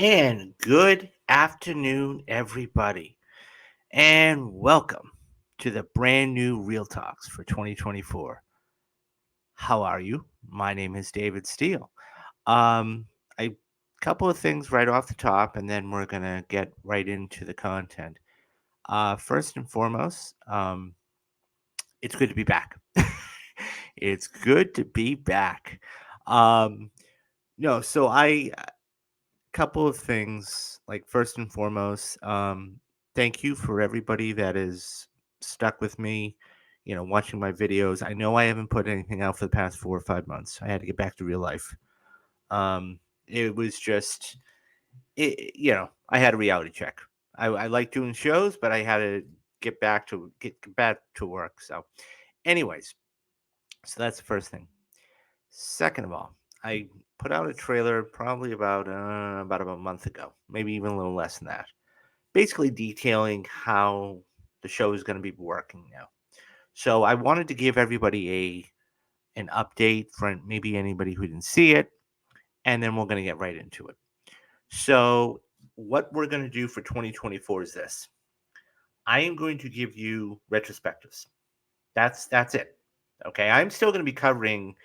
And good afternoon, everybody, and welcome to the brand new Real Talks for 2024. How are you? My name is David Steele. Um, a couple of things right off the top, and then we're gonna get right into the content. First and foremost, it's good to be back. It's good to be back. Um, no, so I couple of things. Like first and foremost, thank you for everybody that is stuck with me, watching my videos. I know I haven't put anything out for the past 4 or 5 months. I had to get back to real life. um it was just I had a reality check. I like doing shows, but I had to get back to work. So anyways, so that's the first thing. Second of all, I put out a trailer probably about a month ago, maybe even a little less than that. Basically detailing how the show is going to be working now. So I wanted to give everybody an update for maybe anybody who didn't see it, and then we're going to get right into it. So what we're going to do for 2024 is this. I am going to give you retrospectives. That's it. Okay, I'm still going to be covering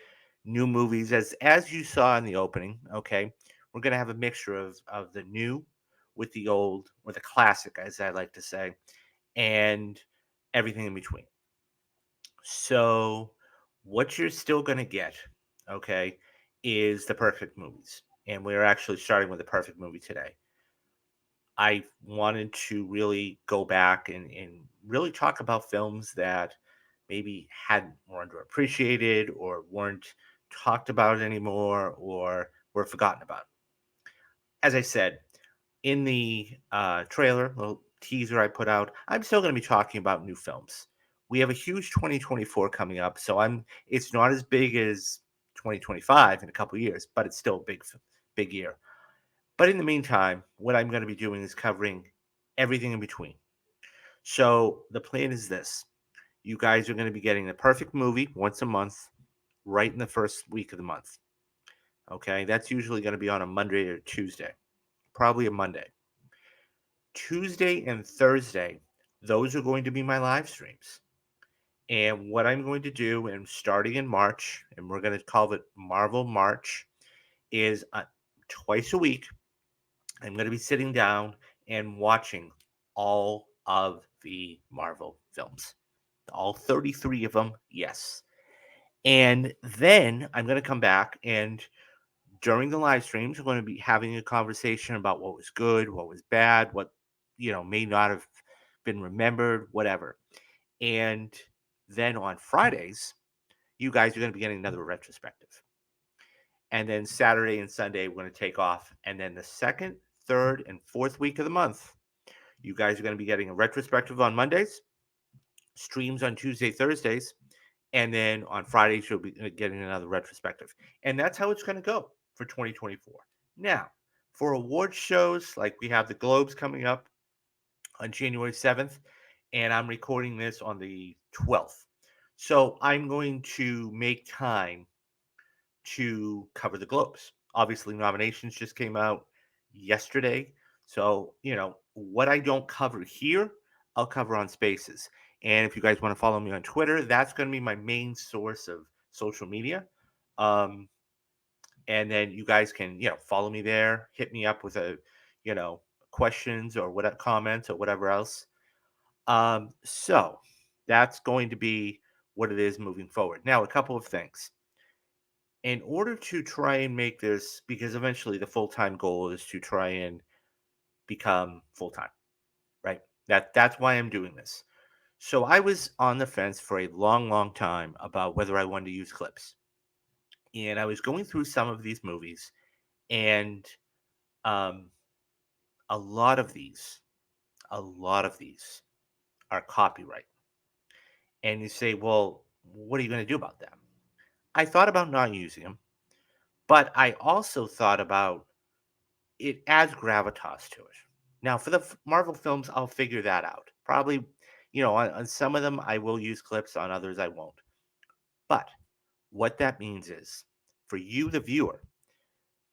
new movies as you saw in the opening. Okay, we're going to have a mixture of the new with the old, or the classic, as I like to say, and everything in between. So what you're still going to get, okay, is the perfect movies, and we're actually starting with the perfect movie today. I wanted to really go back and really talk about films that maybe hadn't were underappreciated or weren't talked about anymore or were forgotten about. As I said in the trailer, little teaser I put out, I'm still going to be talking about new films. We have a huge 2024 coming up, so it's not as big as 2025 in a couple of years, but it's still a big year. But in the meantime, what I'm going to be doing is covering everything in between. So the plan is this. You guys are going to be getting the perfect movie once a month, right in the first week of the month. Okay, that's usually going to be on a Monday or Tuesday, probably a Monday. Tuesday and Thursday, those are going to be my live streams. And what I'm going to do, and starting in March, and we're going to call it Marvel March, is twice a week, I'm going to be sitting down and watching all of the Marvel films, all 33 of them, yes. And then I'm going to come back, and during the live streams, we're going to be having a conversation about what was good, what was bad, what may not have been remembered, whatever. And then on Fridays, you guys are going to be getting another retrospective. And then Saturday and Sunday, we're going to take off. And then the second, third, and fourth week of the month, you guys are going to be getting a retrospective on Mondays, streams on Tuesday, Thursdays, and then on Fridays, you'll be getting another retrospective. And that's how it's going to go for 2024. Now, for award shows, like we have the Globes coming up on January 7th, and I'm recording this on the 12th. So I'm going to make time to cover the Globes. Obviously, nominations just came out yesterday. So, what I don't cover here, I'll cover on Spaces. And if you guys want to follow me on Twitter, that's going to be my main source of social media. Um, and then you guys can, follow me there, hit me up with you know, questions or what comments or whatever else. So that's going to be what it is moving forward. Now, a couple of things in order to try and make this, because eventually the full-time goal is to try and become full-time, right? That's why I'm doing this. So I was on the fence for a long time about whether I wanted to use clips. And I was going through some of these movies, and um, a lot of these, a lot of these are copyright. And you say, well, what are you going to do about that? I thought about not using them, but I also thought about it adds gravitas to it. Now, for the Marvel films, I'll figure that out. Probably, on some of them, I will use clips, on others, I won't. But what that means is, for you, the viewer,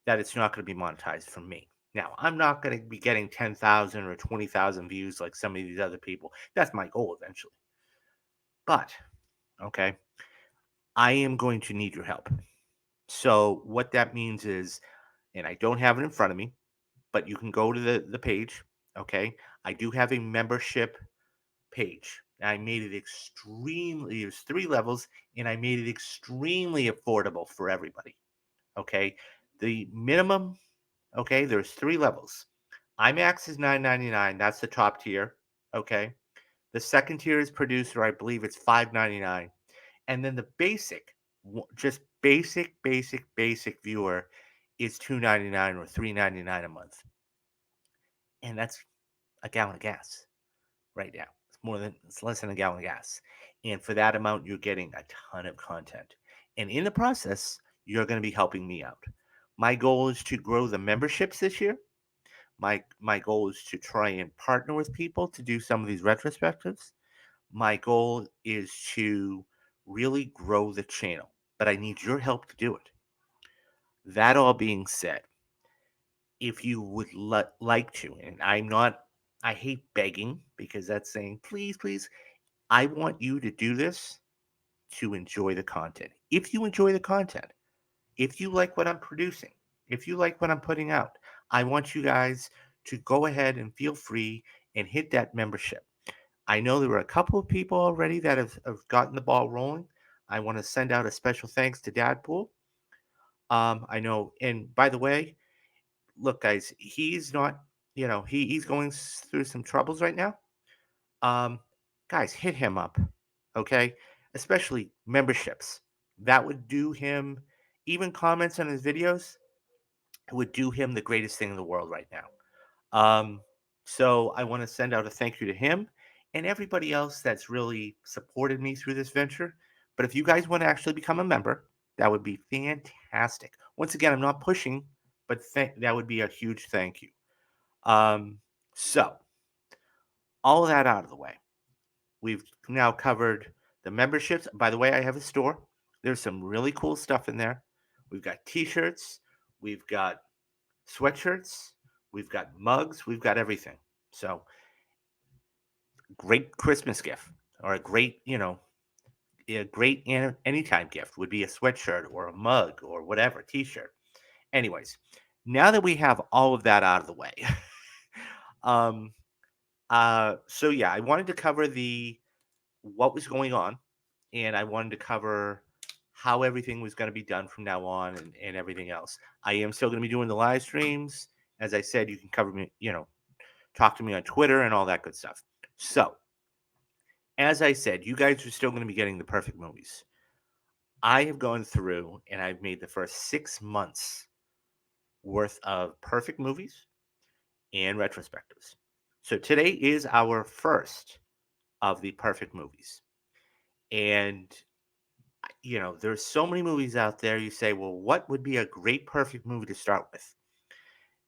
that it's not going to be monetized from me. Now, I'm not going to be getting 10,000 or 20,000 views like some of these other people. That's my goal eventually. But, okay, I am going to need your help. So, what that means is, and I don't have it in front of me, but you can go to the page. Okay. I do have a membership page. I made it extremely, there's three levels, and I made it extremely affordable for everybody. Okay. The minimum, okay, there's three levels. IMAX is $9.99. That's the top tier. Okay. The second tier is producer. I believe it's $5.99. And then the basic, just basic viewer is $2.99 or $3.99 a month. And that's a gallon of gas right now. It's less than a gallon of gas. And for that amount, you're getting a ton of content. And in the process, you're going to be helping me out. My goal is to grow the memberships this year. My goal is to try and partner with people to do some of these retrospectives. My goal is to really grow the channel, but I need your help to do it. That all being said, if you would like to, and I hate begging because that's saying, please, please, I want you to do this to enjoy the content. If you enjoy the content, if you like what I'm producing, if you like what I'm putting out, I want you guys to go ahead and feel free and hit that membership. I know there are a couple of people already that have gotten the ball rolling. I want to send out a special thanks to Dadpool. I know, and by the way, look, guys, he's not, he's going through some troubles right now. Um, Guys, hit him up, okay? Especially memberships. That would do him, even comments on his videos, it would do him the greatest thing in the world right now. Um, so I want to send out a thank you to him and everybody else that's really supported me through this venture. But if you guys want to actually become a member, that would be fantastic. Once again, I'm not pushing, but that would be a huge thank you. Um, so, all of that out of the way. We've now covered the memberships. By the way, I have a store. There's some really cool stuff in there. We've got t-shirts, we've got sweatshirts, we've got mugs, we've got everything. So, great Christmas gift or a great, a great anytime gift would be a sweatshirt or a mug or whatever, t-shirt. Anyways, now that we have all of that out of the way, um, so yeah, I wanted to cover the what was going on, and I wanted to cover how everything was going to be done from now on and everything else. I am still going to be doing the live streams. As I said, you can cover me, talk to me on Twitter and all that good stuff. So, as I said, you guys are still going to be getting the perfect movies. I have gone through and I've made the first 6 months worth of perfect movies and retrospectives. So today is our first of the perfect movies. And there's so many movies out there. You say, well, what would be a great perfect movie to start with?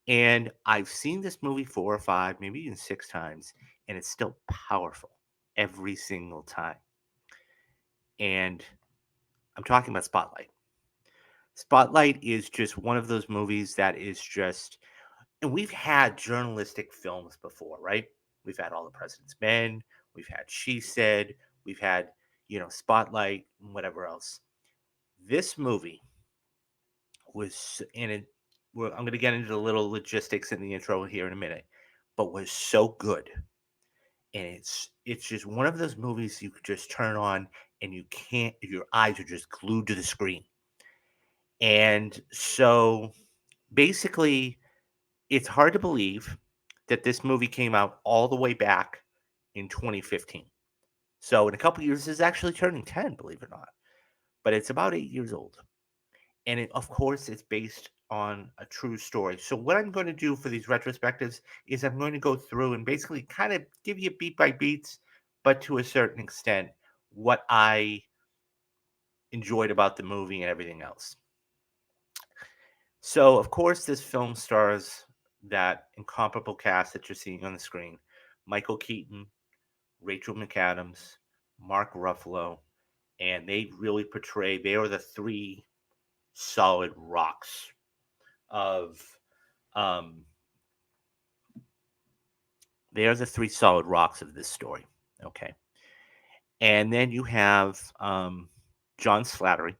And I've seen this movie 4 or 5, maybe even 6 times, and it's still powerful every single time. And I'm talking about Spotlight. Spotlight is just one of those movies that is just, and we've had journalistic films before, right? We've had All the President's Men, we've had She Said, we've had, Spotlight, and whatever else. This movie was in it. Well, I'm going to get into the little logistics in the intro here in a minute, but was so good, and it's just one of those movies you could just turn on and you can't. Your eyes are just glued to the screen, and so basically, it's hard to believe that this movie came out all the way back in 2015. So in a couple years, it's actually turning 10, believe it or not. But it's about 8 years old. And of course, it's based on a true story. So what I'm going to do for these retrospectives is I'm going to go through and basically kind of give you beat by beats, but to a certain extent, what I enjoyed about the movie and everything else. So, of course, this film stars that incomparable cast that you're seeing on the screen: Michael Keaton, Rachel McAdams, Mark Ruffalo, and they really portray, they are the three solid rocks of, um, They are the three solid rocks of this story. Okay. And then you have John Slattery,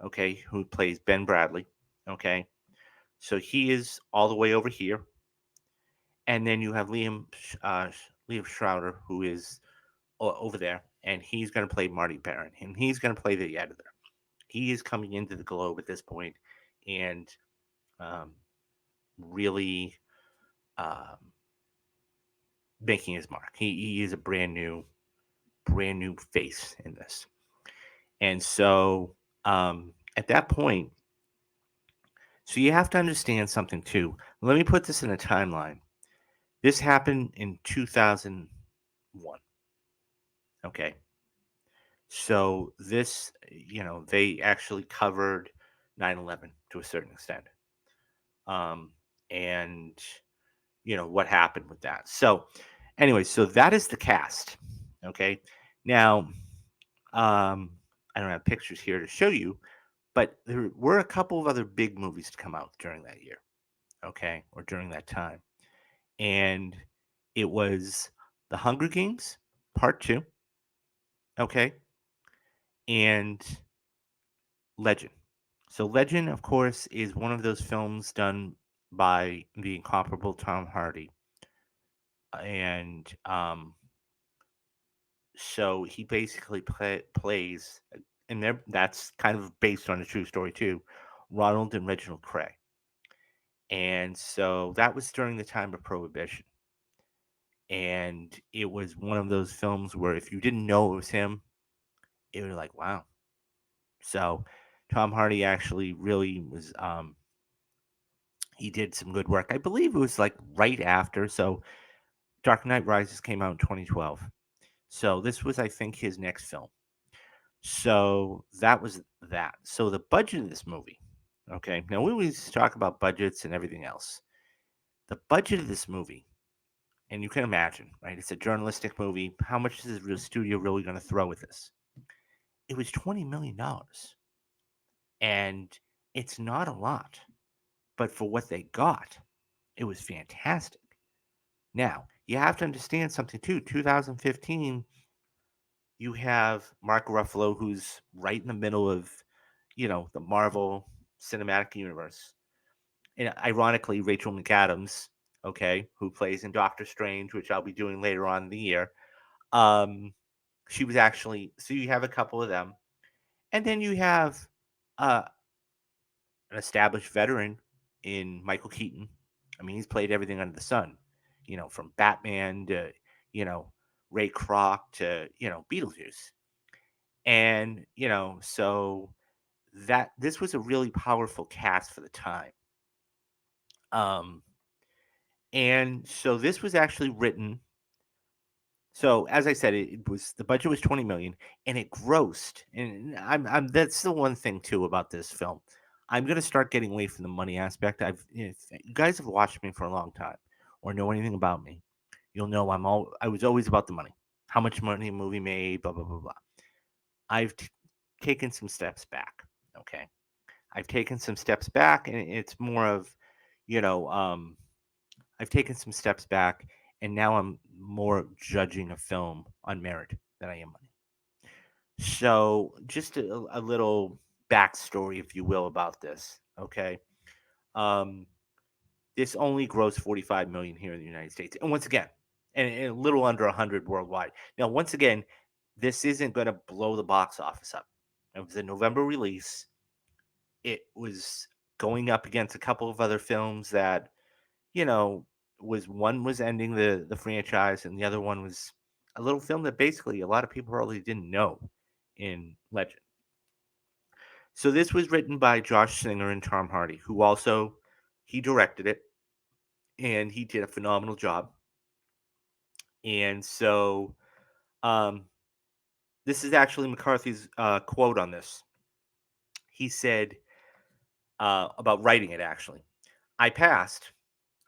okay, who plays Ben Bradley. Okay. So he is all the way over here. And then you have Liam Schrouder, who is over there, and he's going to play Marty Baron, and he's going to play the editor. He is coming into the Globe at this point, and um, really um, making his mark. He is a brand new face in this, and so at that point, so you have to understand something too. Let me put this in a timeline. This happened in 2001. Okay, so this, they actually covered 9/11 to a certain extent, um, and what happened with that. So, anyway, so that is the cast. Okay, now um, I don't have pictures here to show you, but there were a couple of other big movies to come out during that year. Okay, or during that time, and it was The Hunger Games Part Two. Okay, and Legend. So Legend, of course, is one of those films done by the incomparable Tom Hardy, and so he basically plays, and that's kind of based on a true story too, Ronald and Reginald Cray, and so that was during the time of Prohibition, and it was one of those films where if you didn't know it was him, it was like wow. So Tom Hardy actually really was. He did some good work. I believe it was like right after. So Dark Knight Rises came out in 2012. So this was, I think, his next film. So that was that. So the budget of this movie, okay. Now we always talk about budgets and everything else. The budget of this movie, and you can imagine, right? It's a journalistic movie. How much is the studio really going to throw with this? It was $20 million, and it's not a lot, but for what they got, it was fantastic. Now, you have to understand something too. 2015, you have Mark Ruffalo, who's right in the middle of, the Marvel Cinematic Universe. And ironically, Rachel McAdams, okay, who plays in Doctor Strange, which I'll be doing later on in the year. Um, she was actually, so you have a couple of them. And then you have uh, an established veteran in Michael Keaton. I mean, he's played everything under the sun, from Batman to, you know, Ray Kroc to, Beetlejuice. And, so that this was a really powerful cast for the time. Um, and so this was actually written. So as I said, it was the budget was 20 million and it grossed. And I'm that's the one thing too about this film. I'm gonna start getting away from the money aspect. If you guys have watched me for a long time or know anything about me, you'll know I was always about the money. How much money a movie made, blah blah blah blah. I've taken some steps back. Okay. I've taken some steps back and it's more of, you know, um, I've taken some steps back, and now I'm more judging a film on merit than I am money. So, just a little backstory, if you will, about this. Okay, um, this only grossed 45 million here in the United States, and once again, and a little under 100 worldwide. Now, once again, this isn't going to blow the box office up. It was a November release. It was going up against a couple of other films that you know, was one was ending the franchise, and the other one was a little film that basically a lot of people probably didn't know in Legend. So this was written by Josh Singer and Tom Hardy, who also he directed it, and he did a phenomenal job. And so um, this is actually McCarthy's quote on this. He said about writing it. Actually, I passed.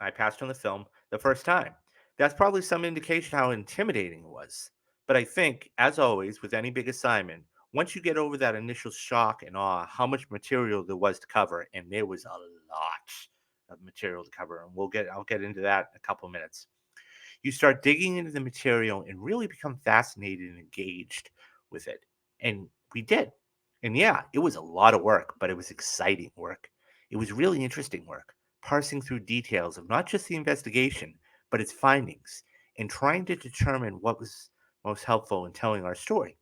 I passed on the film the first time. That's probably some indication how intimidating it was. But I think, as always, with any big assignment, once you get over that initial shock and awe, how much material there was to cover, and there was a lot of material to cover, and I'll get into that in a couple of minutes. You start digging into the material and really become fascinated and engaged with it. And we did. And yeah, it was a lot of work, but it was exciting work. It was really interesting work, parsing through details of not just the investigation, but its findings, and trying to determine what was most helpful in telling our story.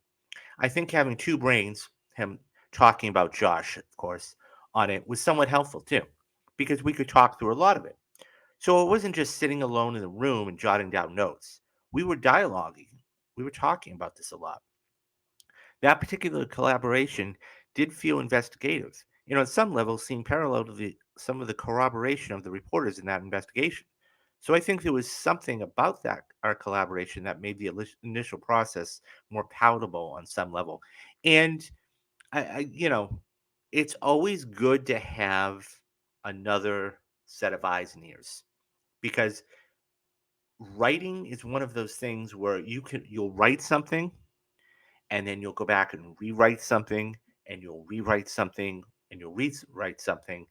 I think having two brains, him talking about Josh, of course, on it was somewhat helpful too, because we could talk through a lot of it. So it wasn't just sitting alone in the room and jotting down notes. We were dialoguing. We were talking about this a lot. That particular collaboration did feel investigative. On some levels, seemed parallel to some of the corroboration of the reporters in that investigation. So I think there was something about that our collaboration that made the initial process more palatable on some level. And it's always good to have another set of eyes and ears because writing is one of those things where you'll write something and then you'll go back and rewrite something and you'll rewrite something and you'll rewrite something,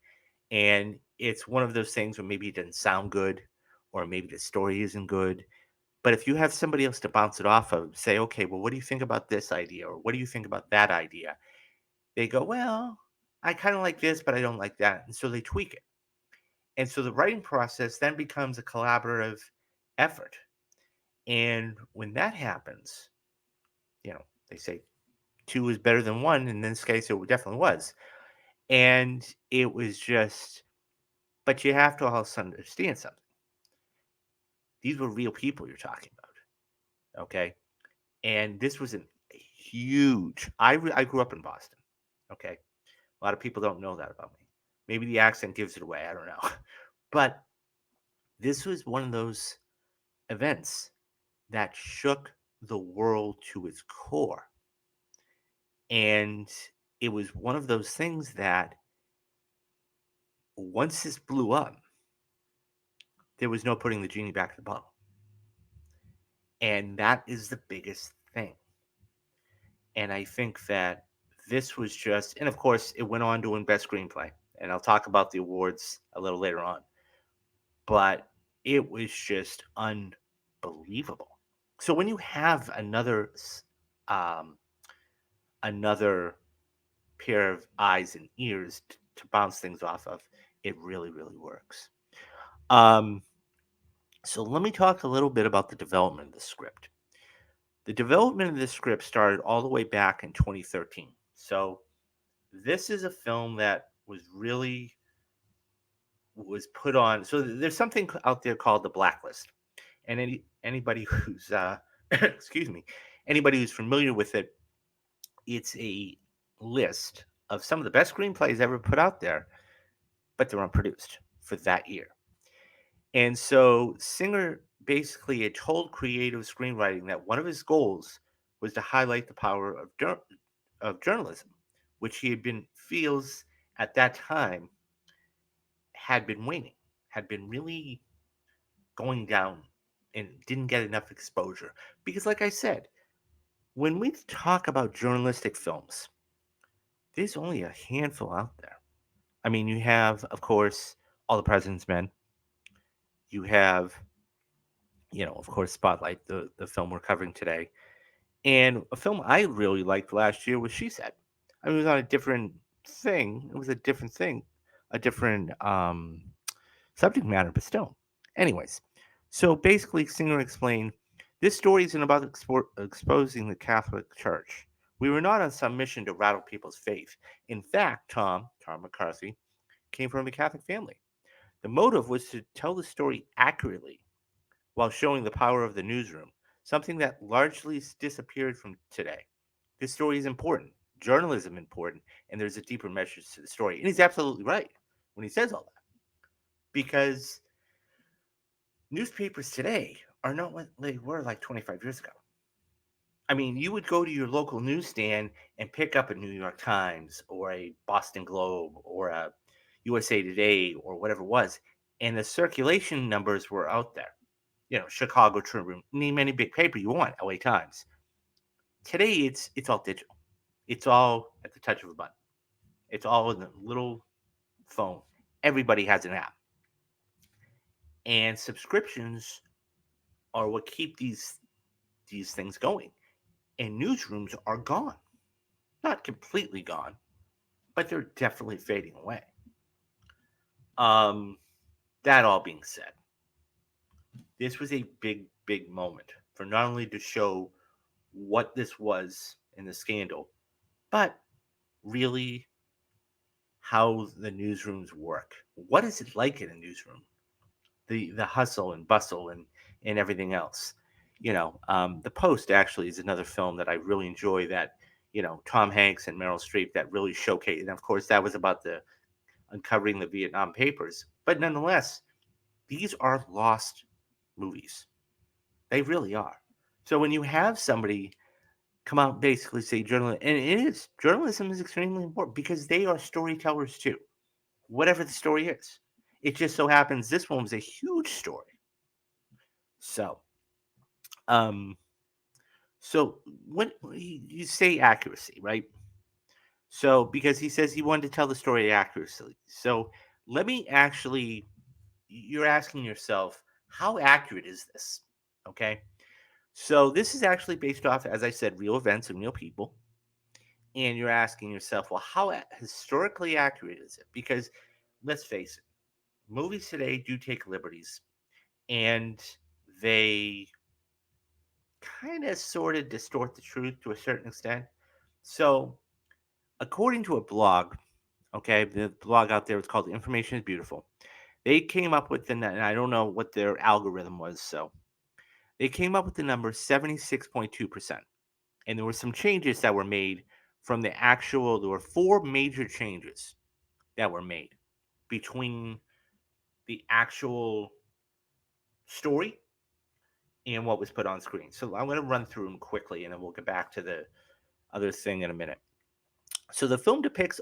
and it's one of those things where maybe it doesn't sound good or maybe the story isn't good, but if you have somebody else to bounce it off of, say, okay, well, what do you think about this idea or what do you think about that idea? They go, well, I kind of like this but I don't like that, and so they tweak it. And so the writing process then becomes a collaborative effort. And when that happens, they say two is better than one. In this case, it definitely was. And it was just, but you have to also understand something. These were real people you're talking about. Okay. And this was a huge, I grew up in Boston. Okay. A lot of people don't know that about me. Maybe the accent gives it away. I don't know. But this was one of those events that shook the world to its core. And it was one of those things that once this blew up, there was no putting the genie back in the bottle. And that is the biggest thing. And I think that this was just, and of course, it went on to win Best Screenplay. And I'll talk about the awards a little later on. But it was just unbelievable. So when you have um, another pair of eyes and ears to bounce things off of, it really, really works. Um, so let me talk a little bit about the development of the script. The development of this script started all the way back in 2013. So this is a film that was put on. So there's something out there called the blacklist, and anybody who's excuse me, anybody who's familiar with it, it's a list of some of the best screenplays ever put out there, but they're unproduced for that year. And so Singer basically had told creative screenwriting that one of his goals was to highlight the power of journalism, which he had been feels at that time had been waning, had been really going down and didn't get enough exposure. Because like I said, when we talk about journalistic films, there's only a handful out there. I mean, you have, of course, All the President's Men. You have, of course, Spotlight, the film we're covering today. And a film I really liked last year was She Said. I mean, it was on a different thing. It was a different thing, a different subject matter, but still. Anyways, so basically, Singer explained this story isn't about exposing the Catholic Church. We were not on some mission to rattle people's faith. In fact, Tom McCarthy, came from a Catholic family. The motive was to tell the story accurately while showing the power of the newsroom, something that largely disappeared from today. This story is important, journalism important, and there's a deeper message to the story. And he's absolutely right when he says all that, because newspapers today are not what they were like 25 years ago. I mean, you would go to your local newsstand and pick up a New York Times or a Boston Globe or a USA Today or whatever it was, and the circulation numbers were out there. Chicago Tribune, name any big paper you want, LA Times. Today, it's all digital. It's all at the touch of a button. It's all in a little phone. Everybody has an app, and subscriptions are what keep these things going. And newsrooms are gone. Not completely gone, but they're definitely fading away. Um, that all being said, this was a big moment for not only to show what this was in the scandal, but really how the newsrooms work. What is it like in a newsroom? The hustle and bustle and everything else. The Post actually is another film that I really enjoy. That Tom Hanks and Meryl Streep that really showcase. And of course, that was about the uncovering the Vietnam Papers. But nonetheless, these are lost movies. They really are. So when you have somebody come out and basically say journalism, and it is journalism is extremely important because they are storytellers too, whatever the story is. It just so happens this one was a huge story. So, um, so when you say accuracy, right? So because he says he wanted to tell the story accurately. So let me actually, you're asking yourself, how accurate is this? Okay. So this is actually based off, as I said, real events and real people. And you're asking yourself, well, how historically accurate is it? Because let's face it, movies today do take liberties and they kind of sort of distort the truth to a certain extent. So, according to a blog, okay, the blog out there, it's called Information is Beautiful. They came up with and I don't know what their algorithm was, so they came up with the number 76.2%. And there were some changes that were made from there were four major changes that were made between the actual story and what was put on screen. So I'm going to run through them quickly and then we'll get back to the other thing in a minute. So the film depicts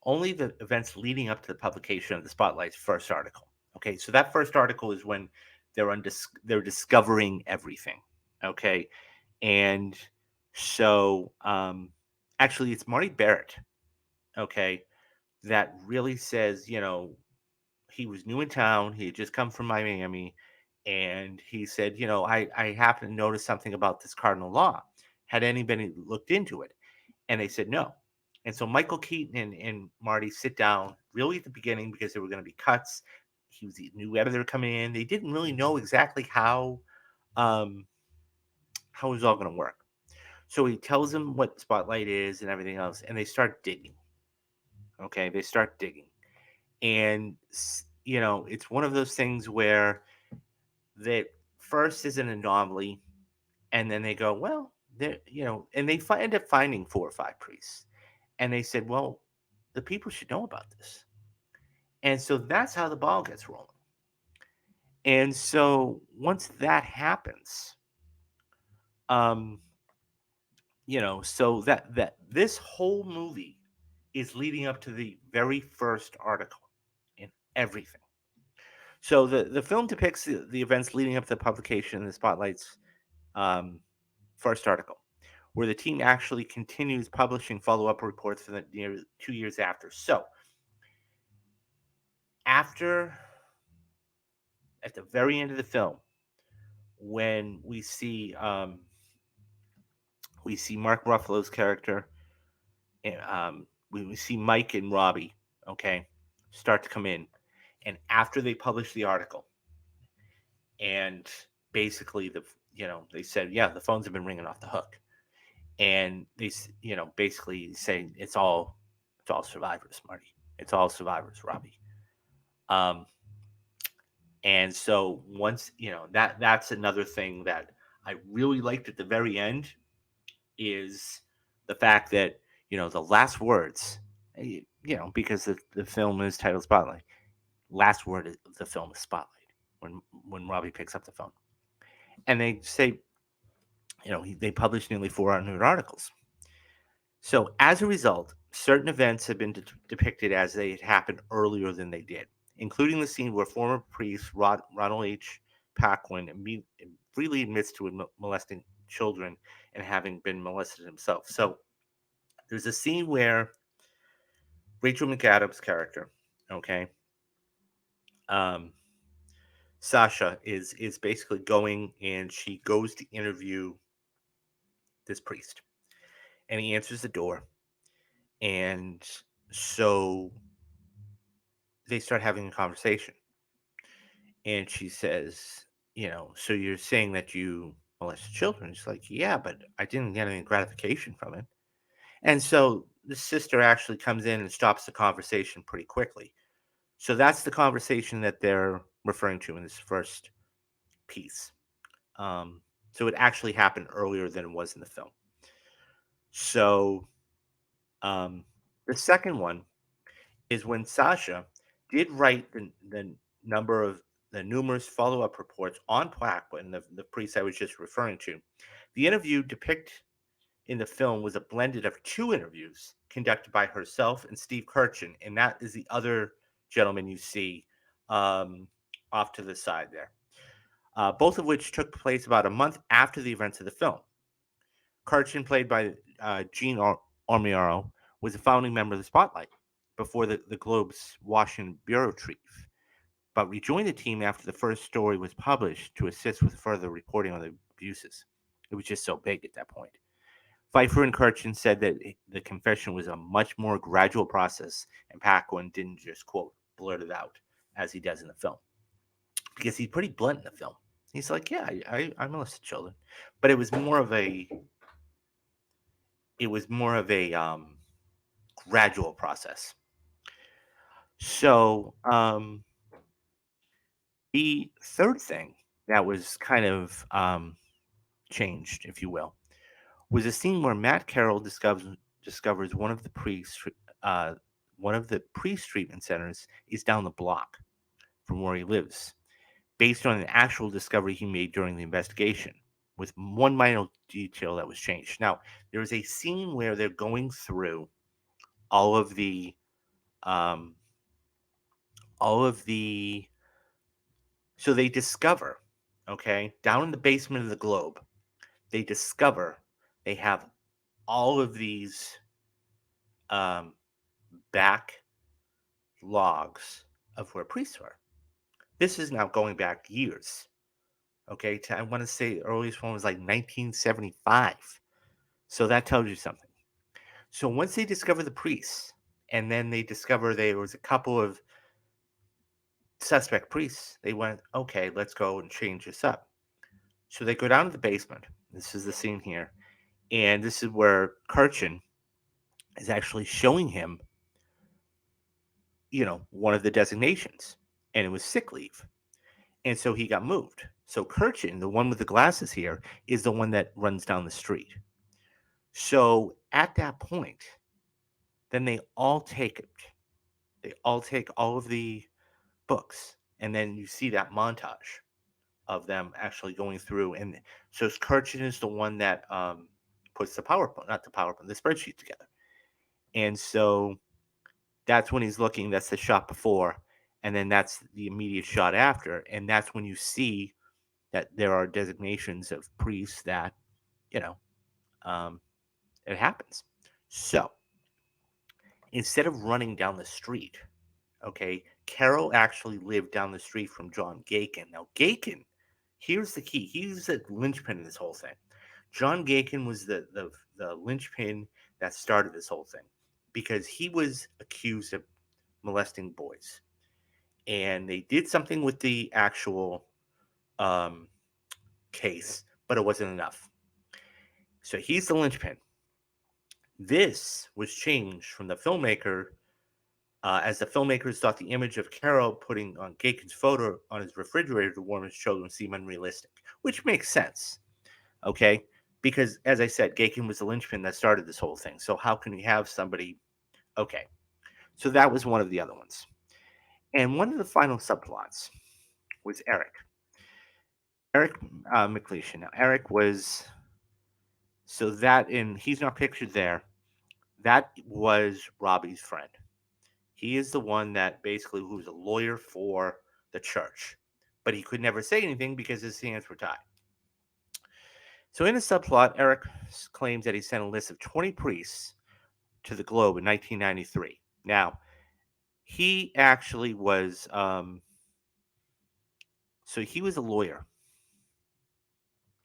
only the events leading up to the publication of the Spotlight's first article. Okay, so that first article is when they're discovering everything. Okay, and so actually it's Marty Barrett. Okay, that really says he was new in town. He had just come from Miami, and he said, I happened to notice something about this cardinal law. Had anybody looked into it? And they said no. And so Michael Keaton and Marty sit down really at the beginning because there were going to be cuts. He was the new editor coming in. They didn't really know exactly um, how it was all going to work. So he tells them what Spotlight is and everything else, and they start digging. Okay, they start digging, and it's one of those things where that first is an anomaly, and then they go, well, and they end up finding four or five priests, and they said, well, the people should know about this, and so that's how the ball gets rolling. And so once that happens, um, so that this whole movie is leading up to the very first article and everything. So the film depicts the events leading up to the publication of the Spotlight's um, first article, where the team actually continues publishing follow-up reports for the near 2 years after. So after, at the very end of the film, when we see Mark Ruffalo's character, and we see Mike and Robbie, okay, start to come in, and after they publish the article, and basically they said, yeah, the phones have been ringing off the hook, and they basically say it's all survivors, Marty. It's all survivors, Robbie. Um, and so once that's another thing that I really liked at the very end is the fact that the last words, because the film is titled Spotlight. Last word of the film is Spotlight when Robbie picks up the phone, and they say they published nearly 400 articles. So, as a result, certain events have been depicted as they had happened earlier than they did, including the scene where former priest Ronald H. Paquin freely admits to molesting children and having been molested himself. So, there's a scene where Rachel McAdams' character, okay, um, Sasha is basically going, and she goes to interview this priest, and he answers the door, and so they start having a conversation, and she says, so you're saying that you molested children? She's like, yeah, but I didn't get any gratification from it. And so the sister actually comes in and stops the conversation pretty quickly. So that's the conversation that they're referring to in this first piece. Um, so it actually happened earlier than it was in the film. So um, the second one is when Sasha did write the number of the numerous follow-up reports on Blackwood, the priest I was just referring to. The interview depicted in the film was a blended of two interviews conducted by herself and Steve Kirchin, and that is the other gentleman you see um, off to the side there. Both of which took place about a month after the events of the film. Kirchin, played by Gene Ormiaro, was a founding member of the Spotlight before the Globe's Washington bureau chief, but rejoined the team after the first story was published to assist with further reporting on the abuses. It was just so big at that point. Pfeiffer and Kirchin said that the confession was a much more gradual process, and Paquin didn't just, quote, blurt it out as he does in the film. Because he's pretty blunt in the film. He's like, yeah, I molested children. But it was more of a gradual process. So the third thing that was kind of changed, if you will, was a scene where Matt Carroll discovers uh, one of the priest treatment centers is down the block from where he lives, based on an actual discovery he made during the investigation, with one minor detail that was changed. Now, there is a scene where they're going through all of the um, all of the so they discover, okay, down in the basement of the Globe, they discover they have all of these um, back logs of where priests were. This is now going back years. Okay, I want to say the earliest one was like 1975. So that tells you something. So once they discover the priests, and then they discover there was a couple of suspect priests, they went, okay, let's go and change this up. So they go down to the basement. This is the scene here. And this is where Kirchin is actually showing him, one of the designations. And it was sick leave. And so he got moved. So Kirchin, the one with the glasses here, is the one that runs down the street. So at that point, then they all take it. They all take all of the books, and then you see that montage of them actually going through. And so Kirchin is the one that puts the PowerPoint, not the PowerPoint, the spreadsheet together. And so that's when he's looking. That's the shot before, and then that's the immediate shot after, and that's when you see that there are designations of priests that you know um, it happens. So instead of running down the street, okay, Carol actually lived down the street from John Gakin. Now, Gakin, here's the key. He's the linchpin in this whole thing. John Gakin was the linchpin that started this whole thing because he was accused of molesting boys. And they did something with the actual um, case, but it wasn't enough. So he's the linchpin. This was changed from the filmmaker as the filmmakers thought the image of Carol putting on Gakin's photo on his refrigerator to warm his children seemed unrealistic, which makes sense, okay? Because, as I said, Gakin was the linchpin that started this whole thing. So how can you have somebody? Okay, so that was one of the other ones. And one of the final subplots was Eric. Eric McLeish. Now, Eric was, so that in, he's not pictured there. That was Robbie's friend. He is the one that basically who was a lawyer for the church, but he could never say anything because his hands were tied. So in a subplot, Eric claims that he sent a list of 20 priests to the Globe in 1993. Now, he actually was So he was a lawyer.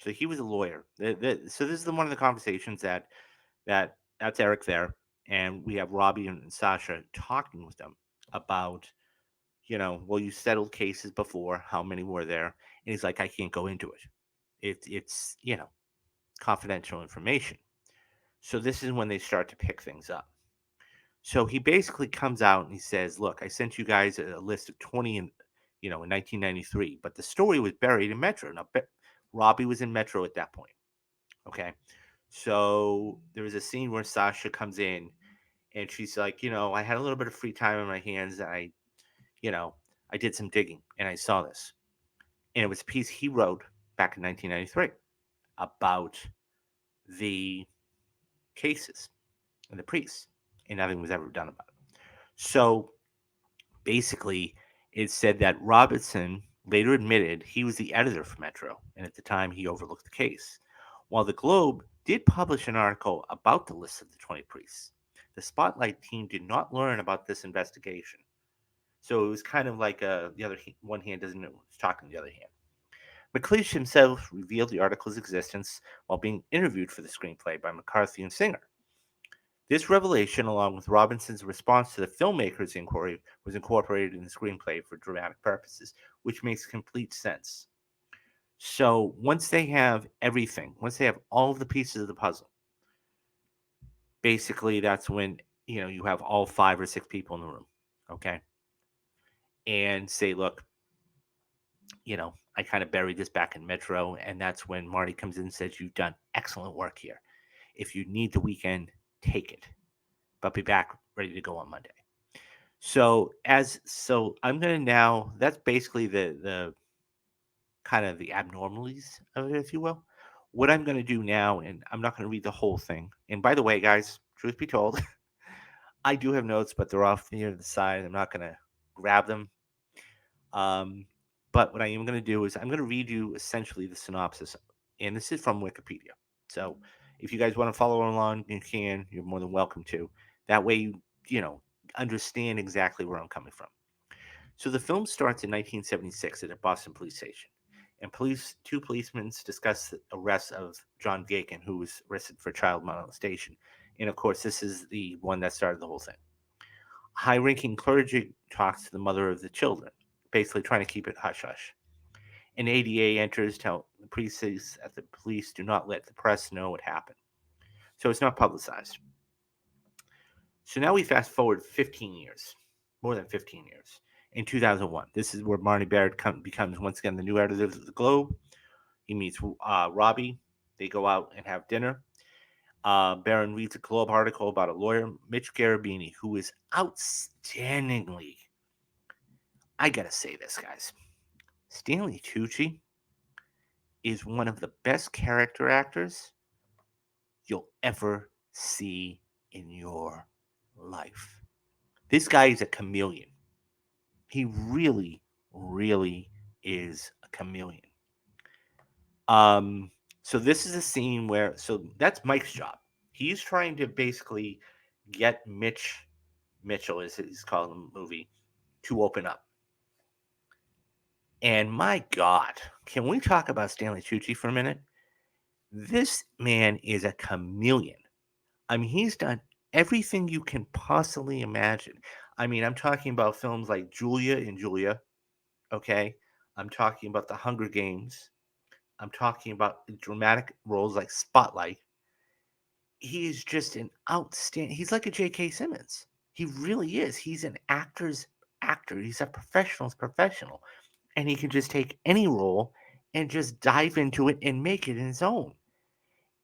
So this is one of the conversations that's Eric there, and we have Robbie and Sasha talking with them about, well, you settled cases before. How many were there? And he's like, I can't go into it. It's confidential information. So this is when they start to pick things up. So he basically comes out and he says, "Look, I sent you guys a list of 20 in 1993, but the story was buried in Metro. Now, Robbie was in Metro at that point. Okay, so there was a scene where Sasha comes in and she's like, I had a little bit of free time on my hands, and you know, I did some digging and I saw this, and it was a piece he wrote back in 1993 about the cases and the priests, and nothing was ever done about it. So basically, it said that Robertson later admitted he was the editor for Metro, and at the time he overlooked the case. While the Globe did publish an article about the list of the 20 priests, the Spotlight team did not learn about this investigation. So it was kind of like the other one hand doesn't know who's talking to the other hand. McLeish himself revealed the article's existence while being interviewed for the screenplay by McCarthy and Singer. This revelation, along with Robinson's response to the filmmaker's inquiry, was incorporated in the screenplay for dramatic purposes, which makes complete sense. So once they have everything, once they have all of the pieces of the puzzle, basically that's when you have all 5 or 6 people in the room, okay, and say, look, I kind of buried this back in Metro, and that's when Marty comes in and says, you've done excellent work here. If you need the weekend, take it, but be back ready to go on Monday. So I'm gonna now. That's basically the kind of the abnormalities of it, if you will. What I'm gonna do now, and I'm not gonna read the whole thing. And by the way, guys, truth be told, I do have notes, but they're off near the side. I'm not gonna grab them. Um, but what I am gonna do is I'm gonna read you essentially the synopsis, and this is from Wikipedia. So if you guys want to follow along, you can. You're more than welcome to. That way, you understand exactly where I'm coming from. So the film starts in 1976 at a Boston police station, and two policemen discuss the arrest of John Gaken, who was arrested for child molestation. And of course, this is the one that started the whole thing. High-ranking clergy talks to the mother of the children, basically trying to keep it hush hush. An ADA enters, tell the priest says that the police do not let the press know what happened, so it's not publicized. So now we fast forward 15 years, more than 15 years. In 2001, this is where Marty Baird becomes once again the new editor of the Globe. He meets Robbie. They go out and have dinner. Barron reads a Globe article about a lawyer, Mitch Garabini, who is outstandingly. I gotta say this, guys. Stanley Tucci is one of the best character actors you'll ever see in your life. This guy is a chameleon. He really, really is a chameleon. Um, so this is a scene where that's Mike's job. He's trying to basically get Mitchell, as he's called in the movie, to open up. And my God, can we talk about Stanley Tucci for a minute? This man is a chameleon. I mean, he's done everything you can possibly imagine. I mean, I'm talking about films like Julia and Julia, okay? I'm talking about The Hunger Games. I'm talking about dramatic roles like Spotlight. He is just an outstanding. He's like a J.K. Simmons. He really is. He's an actor's actor. He's a professional's professional, and he can just take any role and just dive into it and make it his own.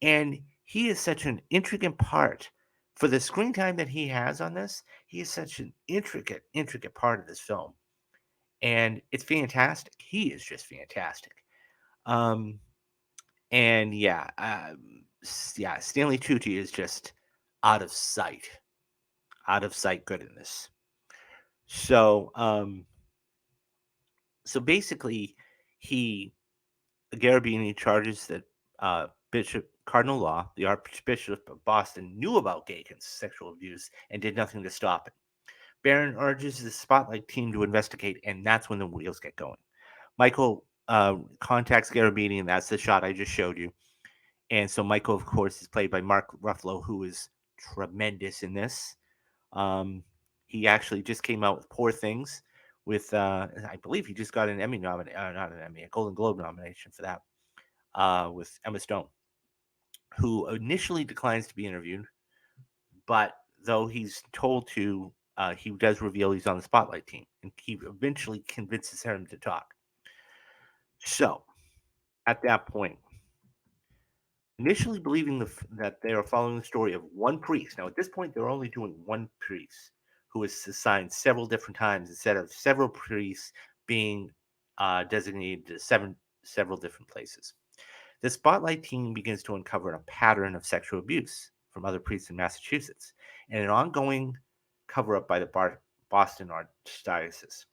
And he is such an intricate part for the screen time that he has on this. He is such an intricate part of this film, and it's fantastic. He is just fantastic. Um, and yeah, Stanley Tucci is just out of sight, good in this. So, so basically, he Garabini charges that Bishop Cardinal Law, the Archbishop of Boston, knew about Gaken's sexual abuse and did nothing to stop it. Barron urges the Spotlight team to investigate, and that's when the wheels get going. Michael contacts Garabini, and that's the shot I just showed you. And so Michael, of course, is played by Mark Ruffalo, who is tremendous in this. Um, he actually just came out with Poor Things, with I believe he just got an Emmy nomination, not an Emmy, a Golden Globe nomination for that, with Emma Stone, who initially declines to be interviewed, but though he's told to, he does reveal he's on the spotlight team, and he eventually convinces him to talk. So at that point, initially believing that they are following the story of one priest. Now, at this point, they're only doing one priest who is assigned several different times instead of several priests being designated to several different places. The spotlight team begins to uncover a pattern of sexual abuse from other priests in Massachusetts and an ongoing cover up by the Boston Archdiocese.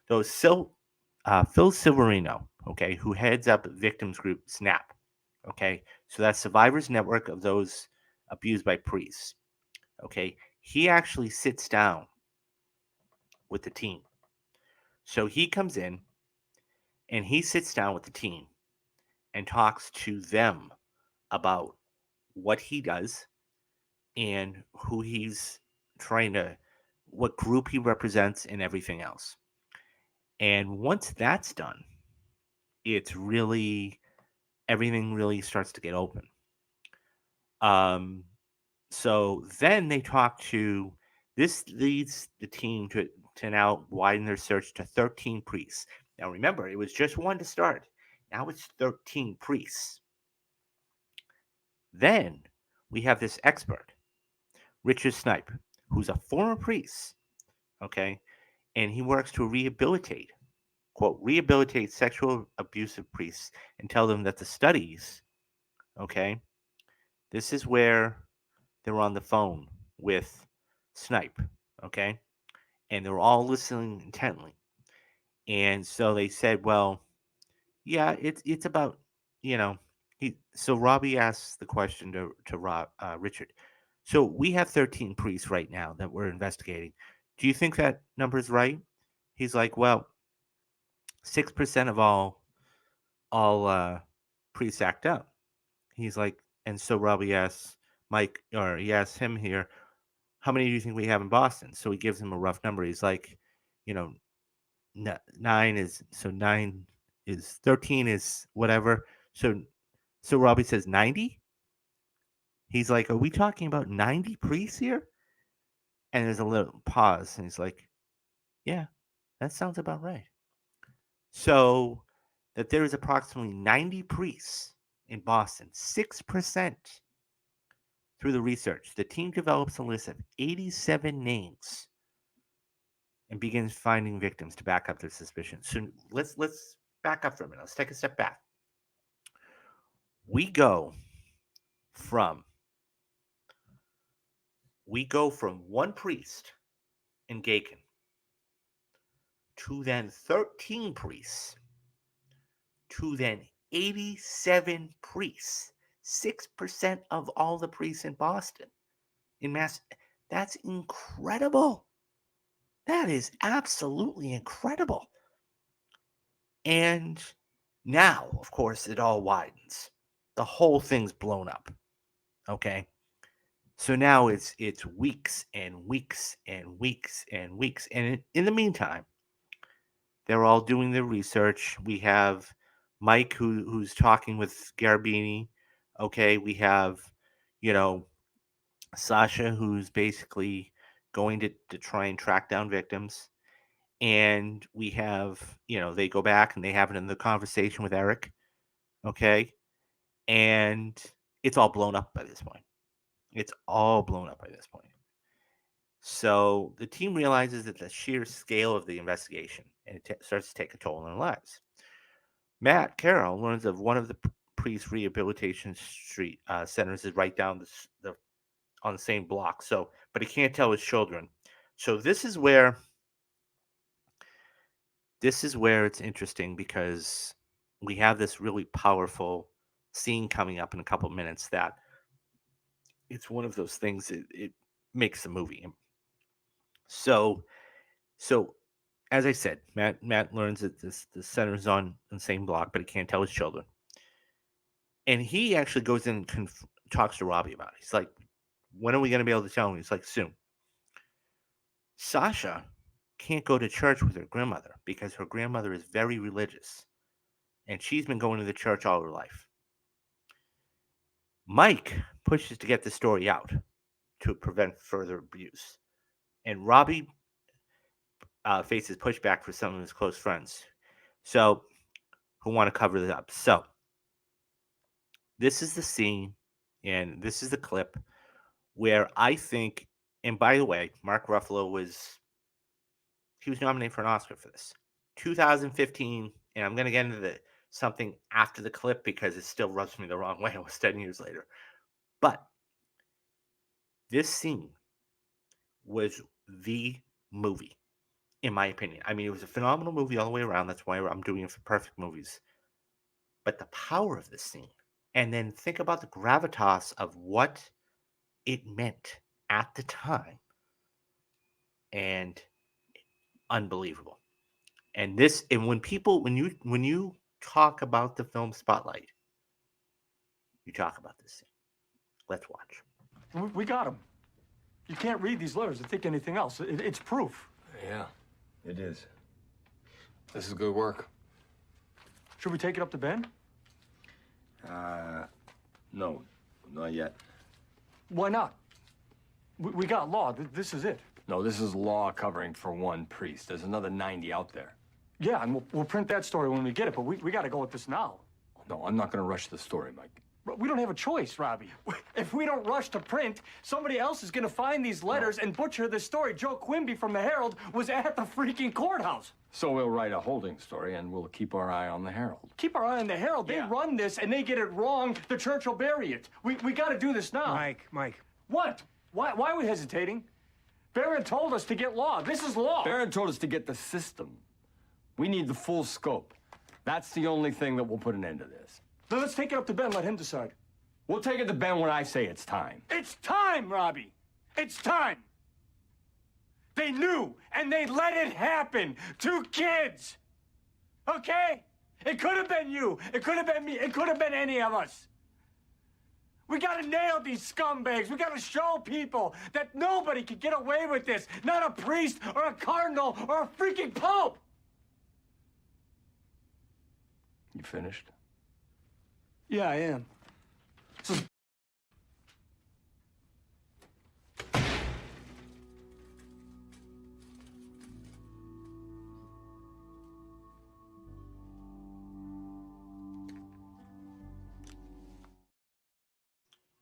Though Phil Silverino, okay, who heads up victims group SNAP, okay, so that's Survivors Network of those abused by priests, okay, he actually sits down with the team. So he comes in and he sits down with the team and talks to them about what he does and who he's trying to, what group he represents, and everything else. And once that's done, it's really, everything really starts to get open. Um, so then they talk to, this leads the team to now widen their search to 13 priests. Now remember, it was just one to start. Now it's 13 priests. Then we have this expert, Richard Snipe, who's a former priest, okay, and he works to rehabilitate, quote, rehabilitate sexual abusive priests and tell them that the studies, okay, this is where they're on the phone with Snipe, okay, and they're all listening intently. And so they said, well, yeah, it's about, you know, so Robbie asks the question to Richard. So we have 13 priests right now that we're investigating. Do you think that number is right? He's like, well, 6% of all priests act up. He's like, and so Robbie asks Mike, or he asks him here, how many do you think we have in Boston? So he gives him a rough number. He's like, you know, nine is, so nine is 13 is whatever. So Robbie says 90. He's like, are we talking about 90 priests here? And there's a little pause, and he's like, yeah, that sounds about right. So that there is approximately 90 priests in Boston, 6%. Through the research, the team develops a list of 87 names and begins finding victims to back up their suspicions. So let's back up for a minute. Let's take a step back. We go from one priest in Gaken to then 13 priests to then 87 priests. 6% of all the priests in Boston, in Mass. That's incredible. That is absolutely incredible. And now, of course, it all widens. The whole thing's blown up. Okay. So now it's weeks and weeks and weeks and weeks. And in the meantime, they're all doing their research. We have Mike who's talking with Garabini. Okay, we have, you know, Sasha who's basically going to try and track down victims. And we have, you know, they go back and they have it in the conversation with Eric. Okay. And it's all blown up by this point. It's all blown up by this point. So the team realizes that the sheer scale of the investigation, and it starts to take a toll on their lives. Matt Carroll learns of one of the priest rehabilitation street centers is right down the on the same block. So, but he can't tell his children. So this is where it's interesting because we have this really powerful scene coming up in a couple of minutes that it's one of those things it makes the movie. So so as I said, Matt learns that this center's on the same block, but he can't tell his children. And he actually goes in and talks to Robbie about it. He's like, "When are we going to be able to tell him?" He's like, "Soon." Sasha can't go to church with her grandmother because her grandmother is very religious, and she's been going to the church all her life. Mike pushes to get the story out to prevent further abuse, and Robbie faces pushback for some of his close friends, so who want to cover this up. So this is the scene, and this is the clip where I think. And by the way, Mark Ruffalo was nominated for an Oscar for this, 2015, and I'm gonna get into something after the clip because it still rubs me the wrong way almost 10 years later. But this scene was the movie, in my opinion. I mean, it was a phenomenal movie all the way around. That's why I'm doing it for perfect movies. But the power of this scene, and then think about the gravitas of what it meant at the time, and unbelievable. And when you talk about the film Spotlight, you talk about this scene. Let's watch. We got him. You can't read these letters and think anything else. It's proof. Yeah, it is. This is good work. Should we take it up to Ben? No, not yet. Why not? We got law. This is it. No, this is law covering for one priest. There's another 90 out there. Yeah, and we'll print that story when we get it, but we got to go with this now. No, I'm not going to rush the story, Mike. We don't have a choice, Robbie. If we don't rush to print, somebody else is going to find these letters and butcher this story. Joe Quimby from the Herald was at the freaking courthouse. So we'll write a holding story, and we'll keep our eye on the Herald. Keep our eye on the Herald. They run this, and they get it wrong. The church will bury it. We got to do this now. Mike. What? Why are we hesitating? Barron told us to get law. This is law. Barron told us to get the system. We need the full scope. That's the only thing that will put an end to this. Then let's take it up to Ben. Let him decide. We'll take it to Ben when I say it's time. It's time, Robbie. It's time. They knew, and they let it happen. 2 kids. Okay? It could have been you. It could have been me. It could have been any of us. We gotta nail these scumbags. We gotta show people that nobody can get away with this. Not a priest or a cardinal or a freaking pope. You finished? Yeah, I am.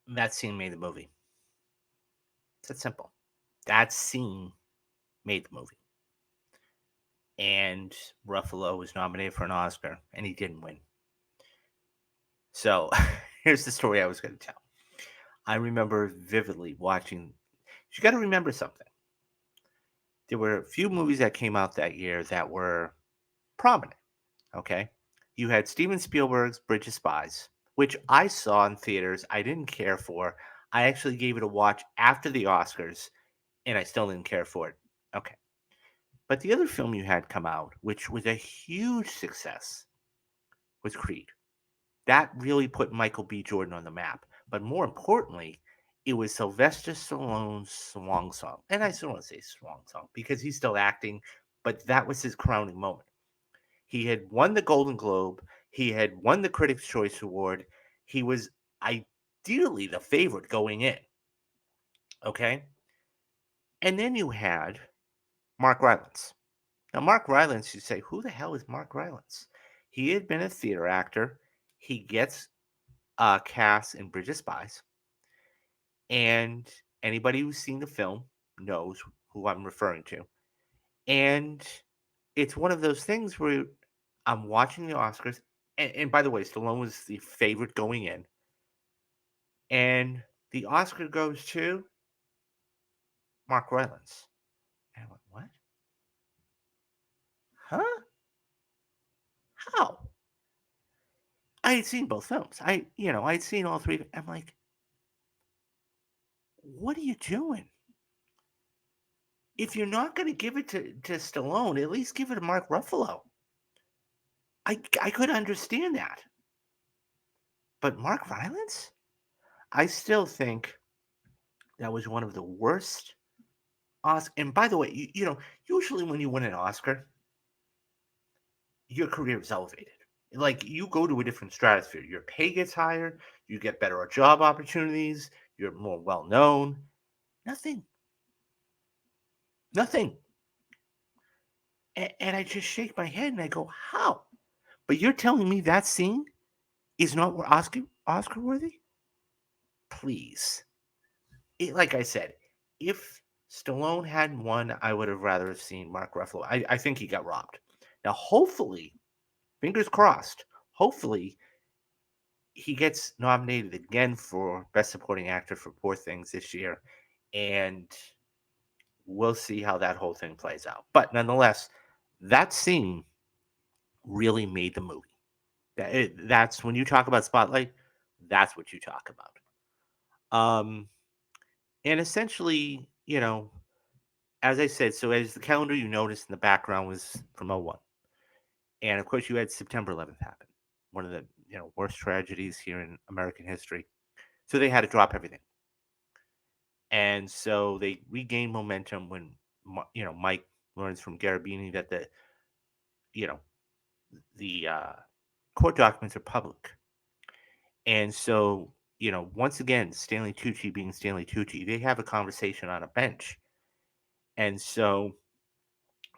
That scene made the movie. It's that simple. That scene made the movie. And Ruffalo was nominated for an Oscar, and he didn't win. So here's the story I was going to tell. I remember vividly watching. You got to remember something. There were a few movies that came out that year that were prominent. Okay, you had Steven Spielberg's Bridge of Spies, which I saw in theaters. I didn't care for. I actually gave it a watch after the Oscars, and I still didn't care for it. Okay. But the other film you had come out, which was a huge success, was Creed. That really put Michael B. Jordan on the map. But more importantly, it was Sylvester Stallone's swan song. And I still want to say swan song because he's still acting, but that was his crowning moment. He had won the Golden Globe. He had won the Critics' Choice Award. He was ideally the favorite going in. Okay? And then you had Mark Rylance. Now, Mark Rylance, you say, who the hell is Mark Rylance? He had been a theater actor. He gets cast in Bridge of Spies. And anybody who's seen the film knows who I'm referring to. And it's one of those things where I'm watching the Oscars. And by the way, Stallone was the favorite going in. And the Oscar goes to Mark Rylance. And I went, what? Huh? How? I had seen both films. I'd seen all three. I'm like, what are you doing? if you're not going to give it to Stallone, at least give it to Mark Ruffalo. I could understand that. But Mark Rylance? I still think that was one of the worst Oscar. And by the way, usually when you win an Oscar, your career is elevated. Like you go to a different stratosphere. Your pay gets higher, you get better job opportunities, you're more well known. Nothing. Nothing. And I just shake my head and I go, how? But you're telling me that scene is not Oscar worthy? Please. Like I said, if Stallone hadn't won, I would have rather have seen Mark Ruffalo. I think he got robbed. Now, hopefully, fingers crossed, hopefully he gets nominated again for Best Supporting Actor for Poor Things this year, and we'll see how that whole thing plays out. But nonetheless, that scene really made the movie. That's when you talk about Spotlight, that's what you talk about. And essentially, as I said, so as the calendar you noticed in the background was from '01. And of course, you had September 11th happen, one of the worst tragedies here in American history. So they had to drop everything, and so they regained momentum when Mike learns from Garabini that you know the court documents are public, and so once again Stanley Tucci being Stanley Tucci, they have a conversation on a bench, and so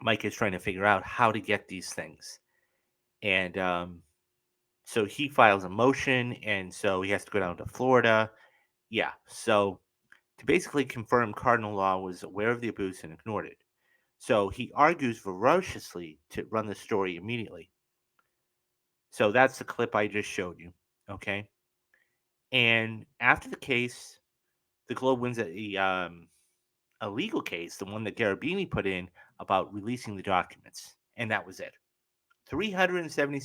Mike is trying to figure out how to get these things, and so he files a motion, and so he has to go down to Florida. Yeah, so to basically confirm Cardinal Law was aware of the abuse and ignored it. So he argues ferociously to run the story immediately. So that's the clip I just showed you. Okay. And after the case, the Globe wins a legal case, the one that Garabini put in about releasing the documents. And that was it. 370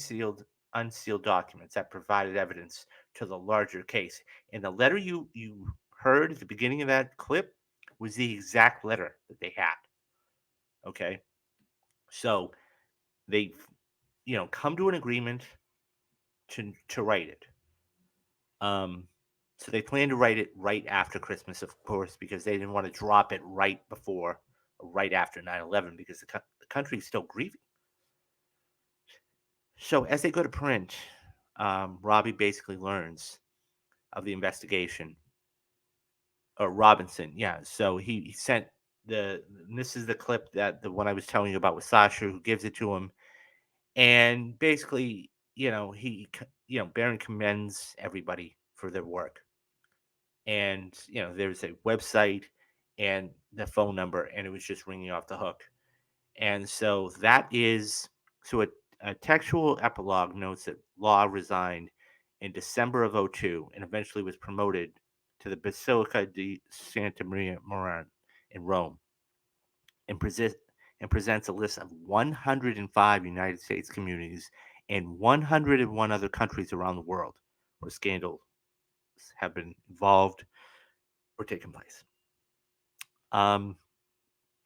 unsealed documents that provided evidence to the larger case. And the letter you heard at the beginning of that clip was the exact letter that they had. Okay. So they come to an agreement to write it. Um, so they plan to write it right after Christmas, of course, because they didn't want to drop it right before or right after 9/11 because the country is still grieving. So as they go to print, Robbie basically learns of the investigation, or Robinson, yeah. So he sent and this is the clip that the one I was telling you about with Sasha, who gives it to him, and basically, Barron commends everybody for their work, and there's a website and the phone number, and it was just ringing off the hook, and so that is so a textual epilogue notes that Law resigned in December of '02 and eventually was promoted to the Basilica di Santa Maria Morena in Rome, and, presents a list of 105 United States communities and 101 other countries around the world where scandals have been involved or taken place. Um,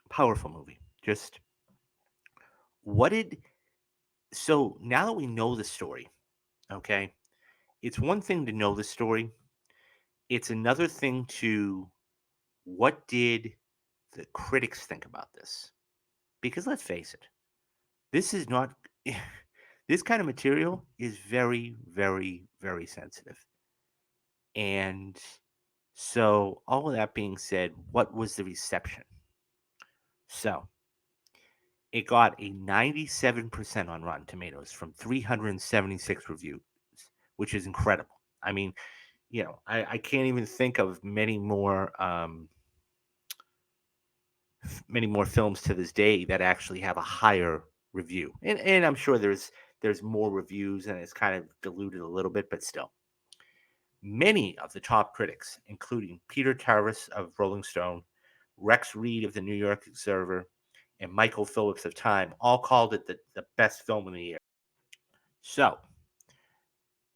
Powerful movie. Just what did so now that we know the story, okay, it's one thing to know the story. It's another thing to what did the critics think about this? Because let's face it, this is not this kind of material is very, very, very sensitive. And so, all of that being said, what was the reception? So, it got a 97% on Rotten Tomatoes from 376 reviews, which is incredible. I mean, I can't even think of many more films to this day that actually have a higher review. And I'm sure there's more reviews and it's kind of diluted a little bit, but still. Many of the top critics, including Peter Tarvis of Rolling Stone, Rex Reed of the New York Observer, and Michael Phillips of Time, all called it the best film of the year. So,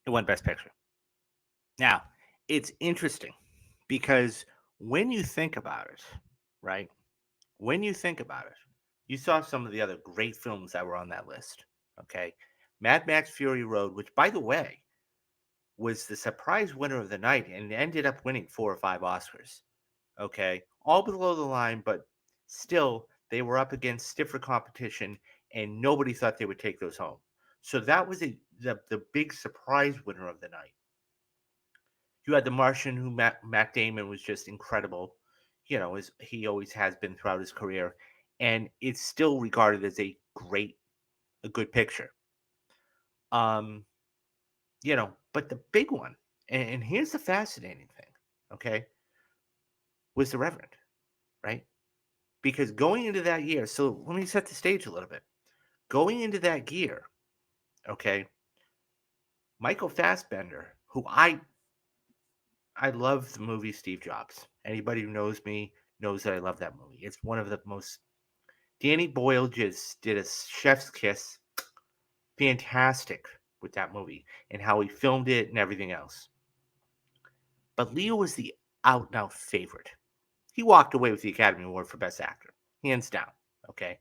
it won Best Picture. Now, it's interesting because when you think about it, right? when you think about it, you saw some of the other great films that were on that list. Okay. Mad Max Fury Road, which, by the way, was the surprise winner of the night and ended up winning 4 or 5 Oscars. Okay. All below the line, but still, they were up against stiffer competition and nobody thought they would take those home. So that was the big surprise winner of the night. You had The Martian, who Matt Damon was just incredible, as he always has been throughout his career, and it's still regarded as a good picture. Um, but the big one, and here's the fascinating thing, okay, was The Reverend, right? Because going into that year, so let me set the stage a little bit. Going into that year, okay, Michael Fassbender, who I love the movie Steve Jobs. Anybody who knows me knows that I love that movie. It's one of the most. Danny Boyle just did a chef's kiss, fantastic with that movie and how he filmed it and everything else. But Leo was the out and out favorite. He walked away with the Academy Award for Best Actor, hands down. Okay,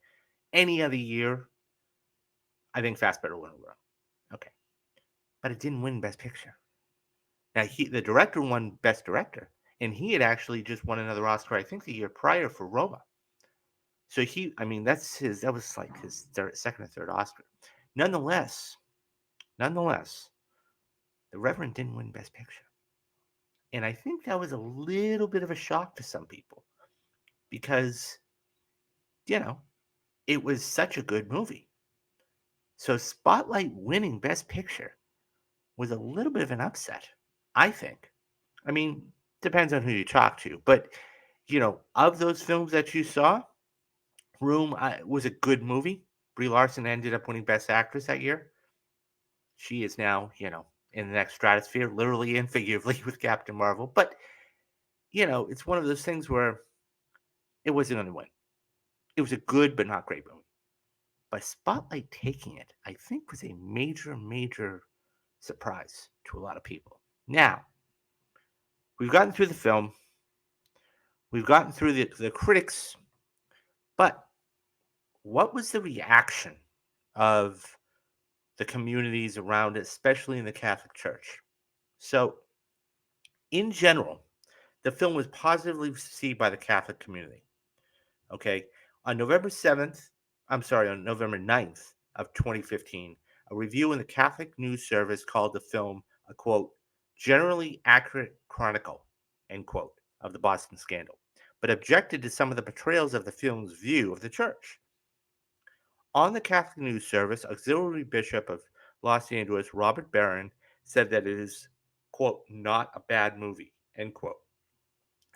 any other year, I think Fassbender would have won. Okay, but it didn't win Best Picture. Now the director won Best Director, and he had actually just won another Oscar, I think, the year prior for Roma. So I mean, that was like his second or third Oscar. Nonetheless, nonetheless, the Reverend didn't win Best Picture, and I think that was a little bit of a shock to some people because you know it was such a good movie. So Spotlight winning Best Picture was a little bit of an upset, I think. I mean, depends on who you talk to, but of those films that you saw, Room was a good movie. Brie Larson ended up winning Best Actress that year. She is now, in the next stratosphere, literally and figuratively, with Captain Marvel. But, it's one of those things where it wasn't going to win. It was a good but not great movie. But Spotlight taking it, I think, was a major, major surprise to a lot of people. Now, we've gotten through the film, we've gotten through the critics, but what was the reaction of the communities around it, especially in the Catholic Church? So, in general, the film was positively received by the Catholic community. Okay. On November 7th, on November 9th of 2015, a review in the Catholic News Service called the film a quote, generally accurate chronicle, end quote, of the Boston scandal, but objected to some of the portrayals of the film's view of the church. On the Catholic News Service, Auxiliary Bishop of Los Angeles, Robert Barron, said that it is, quote, not a bad movie, end quote,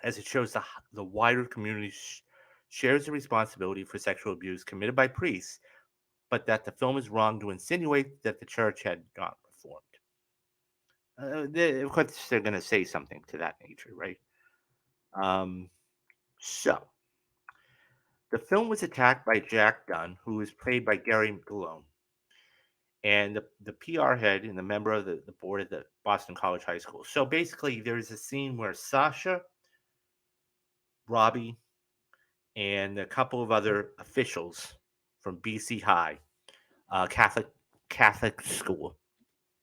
as it shows the wider community shares the responsibility for sexual abuse committed by priests, but that the film is wrong to insinuate that the church had not reformed. Of course, they're going to say something to that nature, right? Um, so, the film was attacked by Jack Dunn, who was played by Gary Malone, and the PR head and the member of the board at the Boston College High School. So basically, there's a scene where Sasha, Robbie, and a couple of other officials from BC High, Catholic school,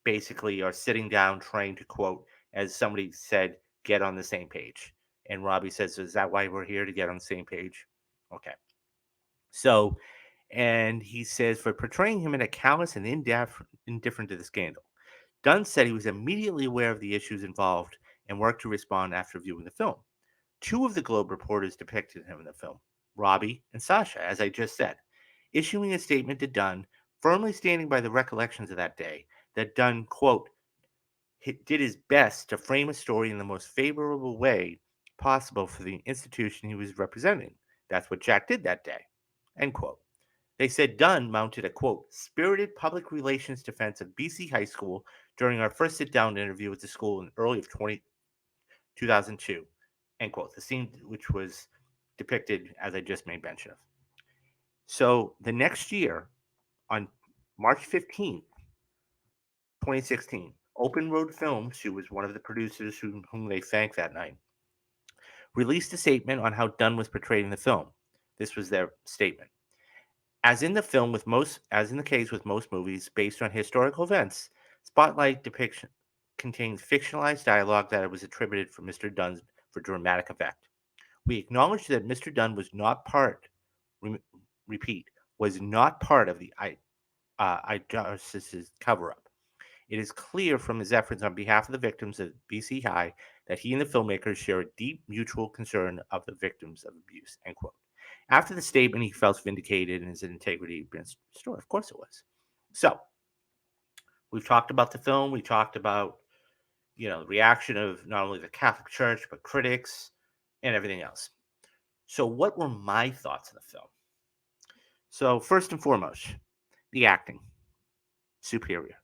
basically are sitting down trying to quote, as somebody said, get on the same page. And Robbie says, "Is that why we're here to get on the same page?" Okay. So, and he says, for portraying him in a callous and indifferent to the scandal. Dunn said he was immediately aware of the issues involved and worked to respond after viewing the film. Two of the Globe reporters depicted him in the film, Robbie and Sasha, as I just said, issuing a statement to Dunn, firmly standing by the recollections of that day, that Dunn, quote, did his best to frame a story in the most favorable way possible for the institution he was representing. That's what Jack did that day, end quote. They said Dunn mounted a, quote, spirited public relations defense of BC High School during our first sit down interview with the school in early of 2002, end quote. The scene which was depicted as I just made mention of. So the next year, on March 15th, 2016, Open Road Films, who was one of the producers whom they thanked that night, released a statement on how Dunn was portrayed in the film. This was their statement. As in the case with most movies based on historical events, Spotlight depiction contains fictionalized dialogue that was attributed for Mr. Dunn for dramatic effect. We acknowledge that Mr. Dunn was not part, re- repeat, was not part of the Idiocese's cover up. It is clear from his efforts on behalf of the victims of BC High that he and the filmmakers share a deep mutual concern of the victims of abuse. End quote. After the statement, he felt vindicated and his integrity had been restored. Of course it was. So we've talked about the film. We talked about the reaction of not only the Catholic Church but critics and everything else. So what were my thoughts on the film? So first and foremost, the acting superior,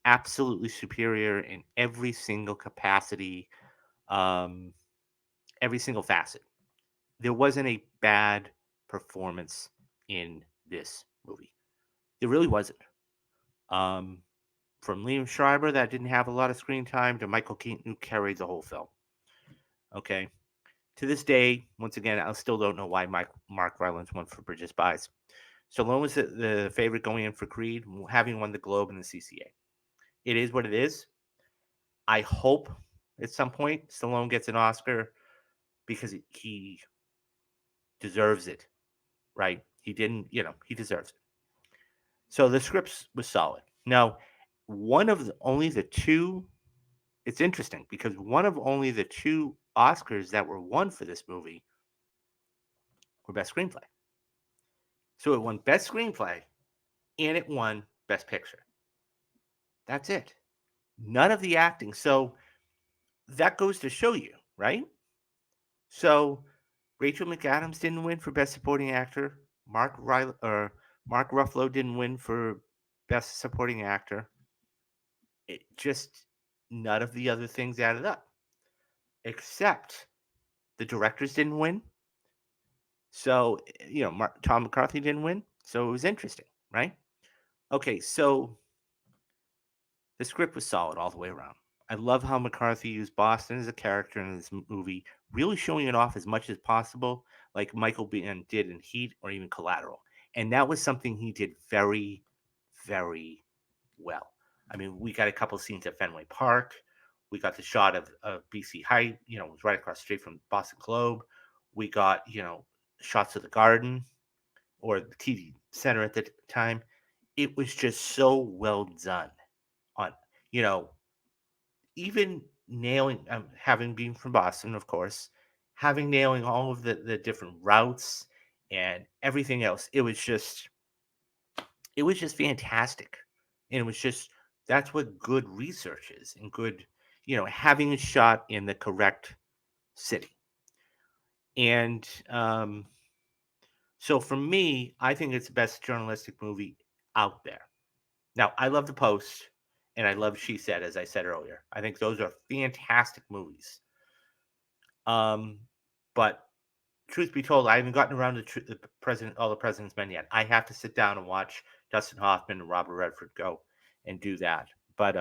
absolutely superior in every single capacity, um, every single facet. There wasn't a bad performance in this movie. There really wasn't. Um, from Liam Schreiber, that didn't have a lot of screen time, to Michael Keaton, who carried the whole film. Okay. To this day, once again, I still don't know why Mark Rylance won for Bridge of Spies. Stallone was the favorite going in for Creed, having won the Globe and the CCA. It is what it is. I hope at some point Stallone gets an Oscar because he deserves it, right? He didn't, he deserves it. So the script was solid. Now, only the two, it's interesting because one of only the two Oscars that were won for this movie were Best Screenplay. So it won Best Screenplay and it won Best Picture. That's it. None of the acting. So that goes to show you, right? So Rachel McAdams didn't win for Best Supporting Actor. Mark Ruffalo didn't win for Best Supporting Actor. It just none of the other things added up, except the directors didn't win. So Tom McCarthy didn't win. So it was interesting, right? Okay, so the script was solid all the way around. I love how McCarthy used Boston as a character in this movie, really showing it off as much as possible, like Michael Biehn did in Heat or even Collateral. And that was something he did very, very well. I mean, we got a couple scenes at Fenway Park. We got the shot of BC High, it was right across the street from Boston Globe. We got, shots of the Garden or the TD Center at the time. It was just so well done on, you know, even nailing, having been from Boston, of course, having nailing all of the different routes and everything else. It was just fantastic. And it was just, that's what good research is and good, having a shot in the correct city. And so for me, I think it's the best journalistic movie out there. Now, I love The Post and I love She Said, as I said earlier. I think those are fantastic movies. Um, but truth be told, I haven't gotten around to All the President's Men yet. I have to sit down and watch Dustin Hoffman and Robert Redford go and do that. But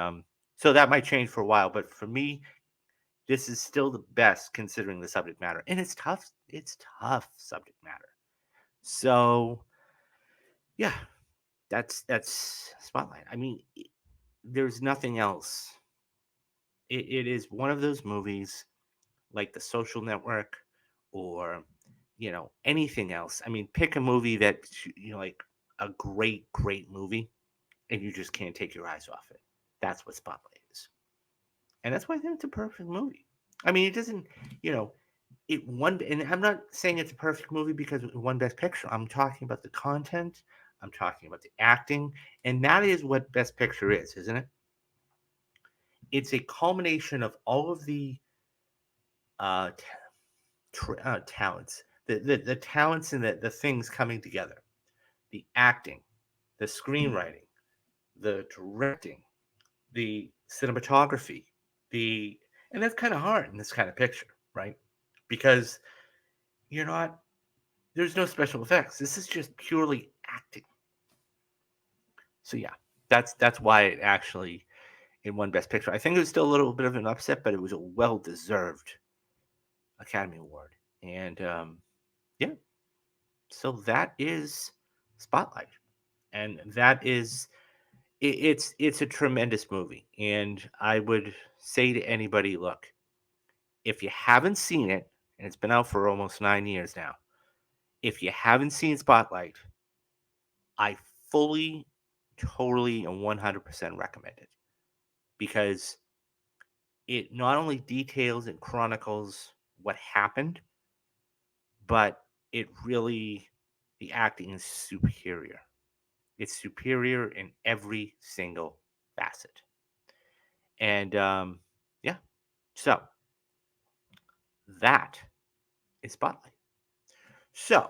so that might change for a while. But for me, this is still the best considering the subject matter, and it's tough. It's tough subject matter. So yeah, that's Spotlight. I mean, there's nothing else. It is one of those movies like The Social Network or anything else. I mean, pick a movie that like a great movie and you just can't take your eyes off it. That's what Spotlight is. And that's why I think it's a perfect movie. I mean, it doesn't, you know, it won, and I'm not saying it's a perfect movie because it won Best Picture. I'm talking about the content. I'm talking about the acting, and that is what Best Picture is, isn't it? It's a culmination of all of the uh, talents, the talents and the things coming together. The acting, the screenwriting, the directing, the cinematography, the and that's kind of hard in this kind of picture, right? Because you're not there's no special effects. This is just purely acting. So yeah, that's why it won Best Picture. I think it was still a little bit of an upset, but it was a well deserved Academy Award. And yeah, So that is Spotlight, and that is it's a tremendous movie. And I would say to anybody, look, if you haven't seen it, and it's been out for almost 9 years now, if you haven't seen Spotlight, I fully, totally, and 100% recommend it because it not only details and chronicles what happened, but it really, the acting is superior. It's superior in every single facet. And yeah, so that is Spotlight. So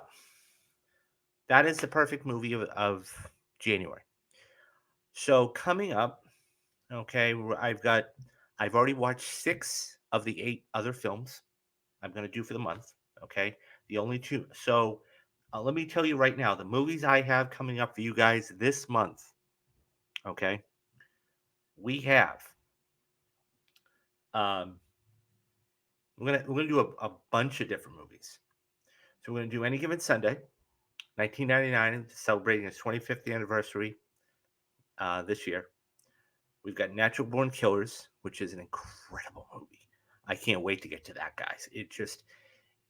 that is the perfect movie of January. So coming up, okay, I've already watched 6 of the 8 other films I'm going to do for the month. Okay, the only two. So let me tell you right now, the movies I have coming up for you guys this month. Okay, we have. Um, we're gonna do a bunch of different movies. So we're gonna do Any Given Sunday, 1999, celebrating its 25th anniversary this year. We've got Natural Born Killers, which is an incredible movie. I can't wait to get to that, guys. It just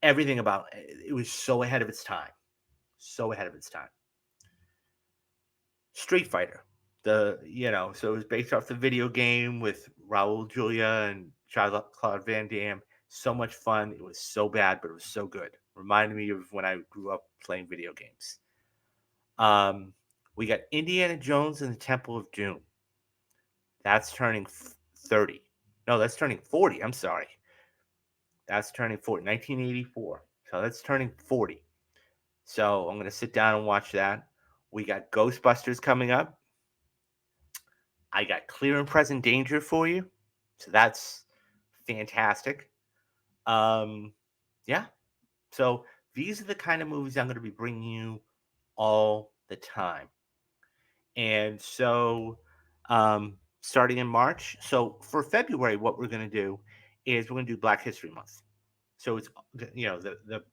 everything about it was so ahead of its time, so ahead of its time. Street Fighter, so it was based off the video game with Raul Julia and Claude Van Damme. So much fun. It was so bad, but it was so good. Reminded me of when I grew up playing video games. Um, we got Indiana Jones and the Temple of Doom. That's turning 30. No, that's turning 40. I'm sorry. That's turning 40. 1984. So that's turning 40. So I'm going to sit down and watch that. We got Ghostbusters coming up. I got Clear and Present Danger for you. So that's fantastic. Um, yeah. So these are the kind of movies I'm going to be bringing you all the time. And so, starting in March, so for February, what we're going to do is we're going to do Black History Month. So it's the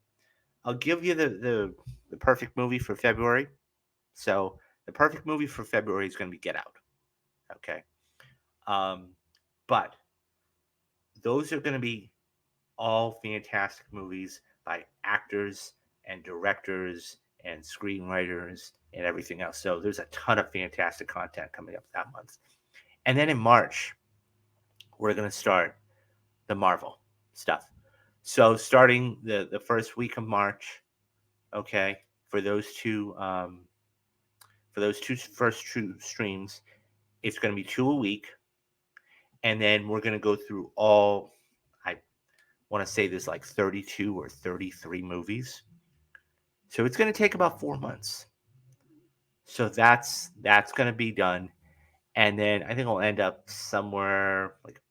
I'll give you the perfect movie for February. So the perfect movie for February is going to be Get Out. Okay, um, but those are going to be all fantastic movies by actors and directors and screenwriters and everything else. So there's a ton of fantastic content coming up that month. And then in March, we're going to start the Marvel stuff. So starting the first week of March, okay, for those two first two streams, it's going to be 2 a week, and then we're going to go through all. I want to say there's like 32 or 33 movies, so it's going to take about 4 months. So that's going to be done, and then I think I'll end up somewhere like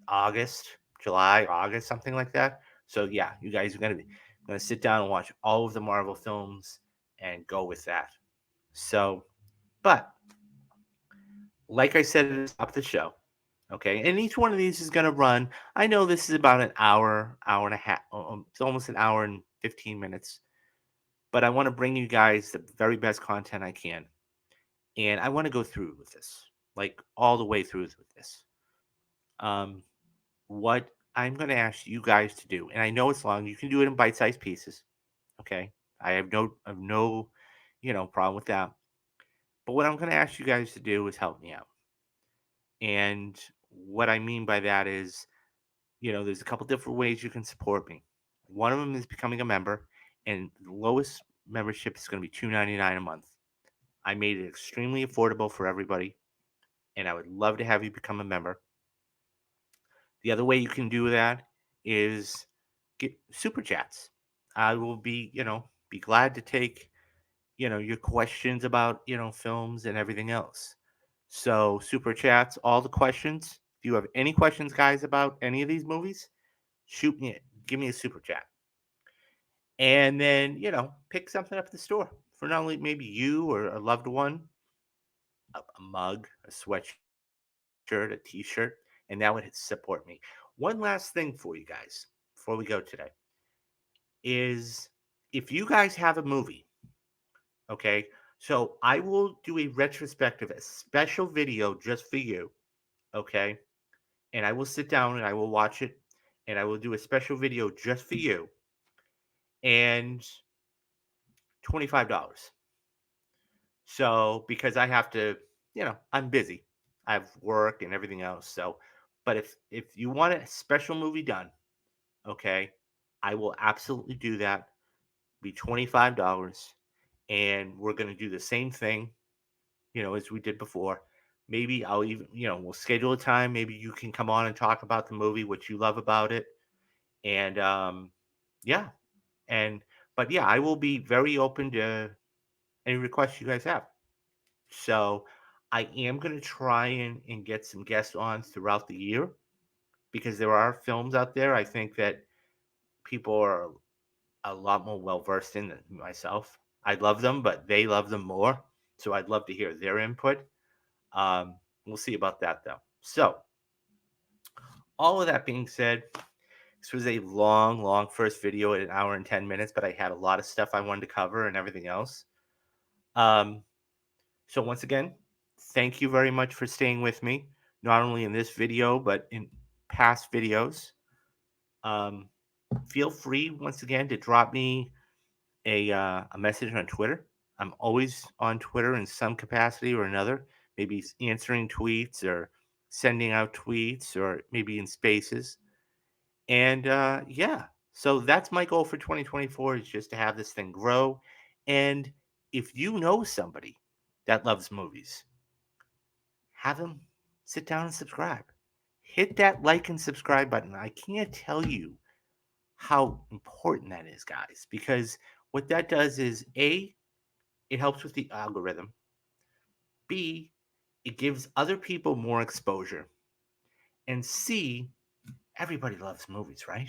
August, July, August, something like that. So yeah, you guys are gonna sit down and watch all of the Marvel films and go with that. So, but like I said at the top of the show, okay, and each one of these is gonna run. I know this is about an hour, hour and a half. It's almost an hour and 15 minutes. But I want to bring you guys the very best content I can, and I want to go through with this, like all the way through with this. Um, what I'm going to ask you guys to do, and I know it's long. You can do it in bite-sized pieces. Okay, I have no problem with that. But what I'm going to ask you guys to do is help me out. And what I mean by that is, there's a couple different ways you can support me. One of them is becoming a member, and the lowest membership is going to be $2.99 a month. I made it extremely affordable for everybody, and I would love to have you become a member. The other way you can do that is get super chats. I will be glad to take, your questions about, films and everything else. So super chats, all the questions. If you have any questions, guys, about any of these movies, shoot me it. Give me a super chat. And then, pick something up at the store for not only maybe you or a loved one, a mug, a sweatshirt, a t-shirt, and that would support me. One last thing for you guys before we go today is if you guys have a movie, okay, so I will do a retrospective, a special video just for you, okay, and I will sit down and I will watch it, and I will do a special video just for you, and $25. So because I have to, I'm busy. I have work and everything else. So, but if you want a special movie done, okay, I will absolutely do that. Be $25, and we're gonna do the same thing, as we did before. Maybe I'll even, we'll schedule a time. Maybe you can come on and talk about the movie, what you love about it, and yeah, and but yeah, I will be very open to any requests you guys have. So I am going to try and get some guests on throughout the year because there are films out there I think that people are a lot more well versed in than myself. I love them, but they love them more. So I'd love to hear their input. We'll see about that though. So, all of that being said, this was a long, long first video at an hour and 10 minutes, but I had a lot of stuff I wanted to cover and everything else. Um, So once again, thank you very much for staying with me, not only in this video, but in past videos. Um, Feel free once again to drop me a message on Twitter. I'm always on Twitter in some capacity or another, maybe answering tweets or sending out tweets or maybe in spaces. And yeah, so that's my goal for 2024 is just to have this thing grow. And if you know somebody that loves movies, have them sit down and subscribe. Hit that like and subscribe button. I can't tell you how important that is, guys, because what that does is A, it helps with the algorithm. B, it gives other people more exposure. And C, everybody loves movies, right?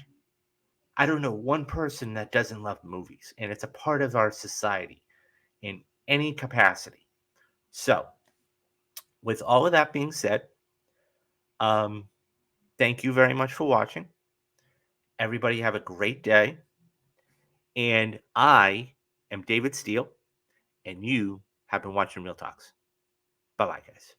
I don't know one person that doesn't love movies, and it's a part of our society in any capacity. So, with all of that being said, um, thank you very much for watching. Everybody have a great day. And I am David Steele, and you have been watching Real Talks. Bye bye, guys.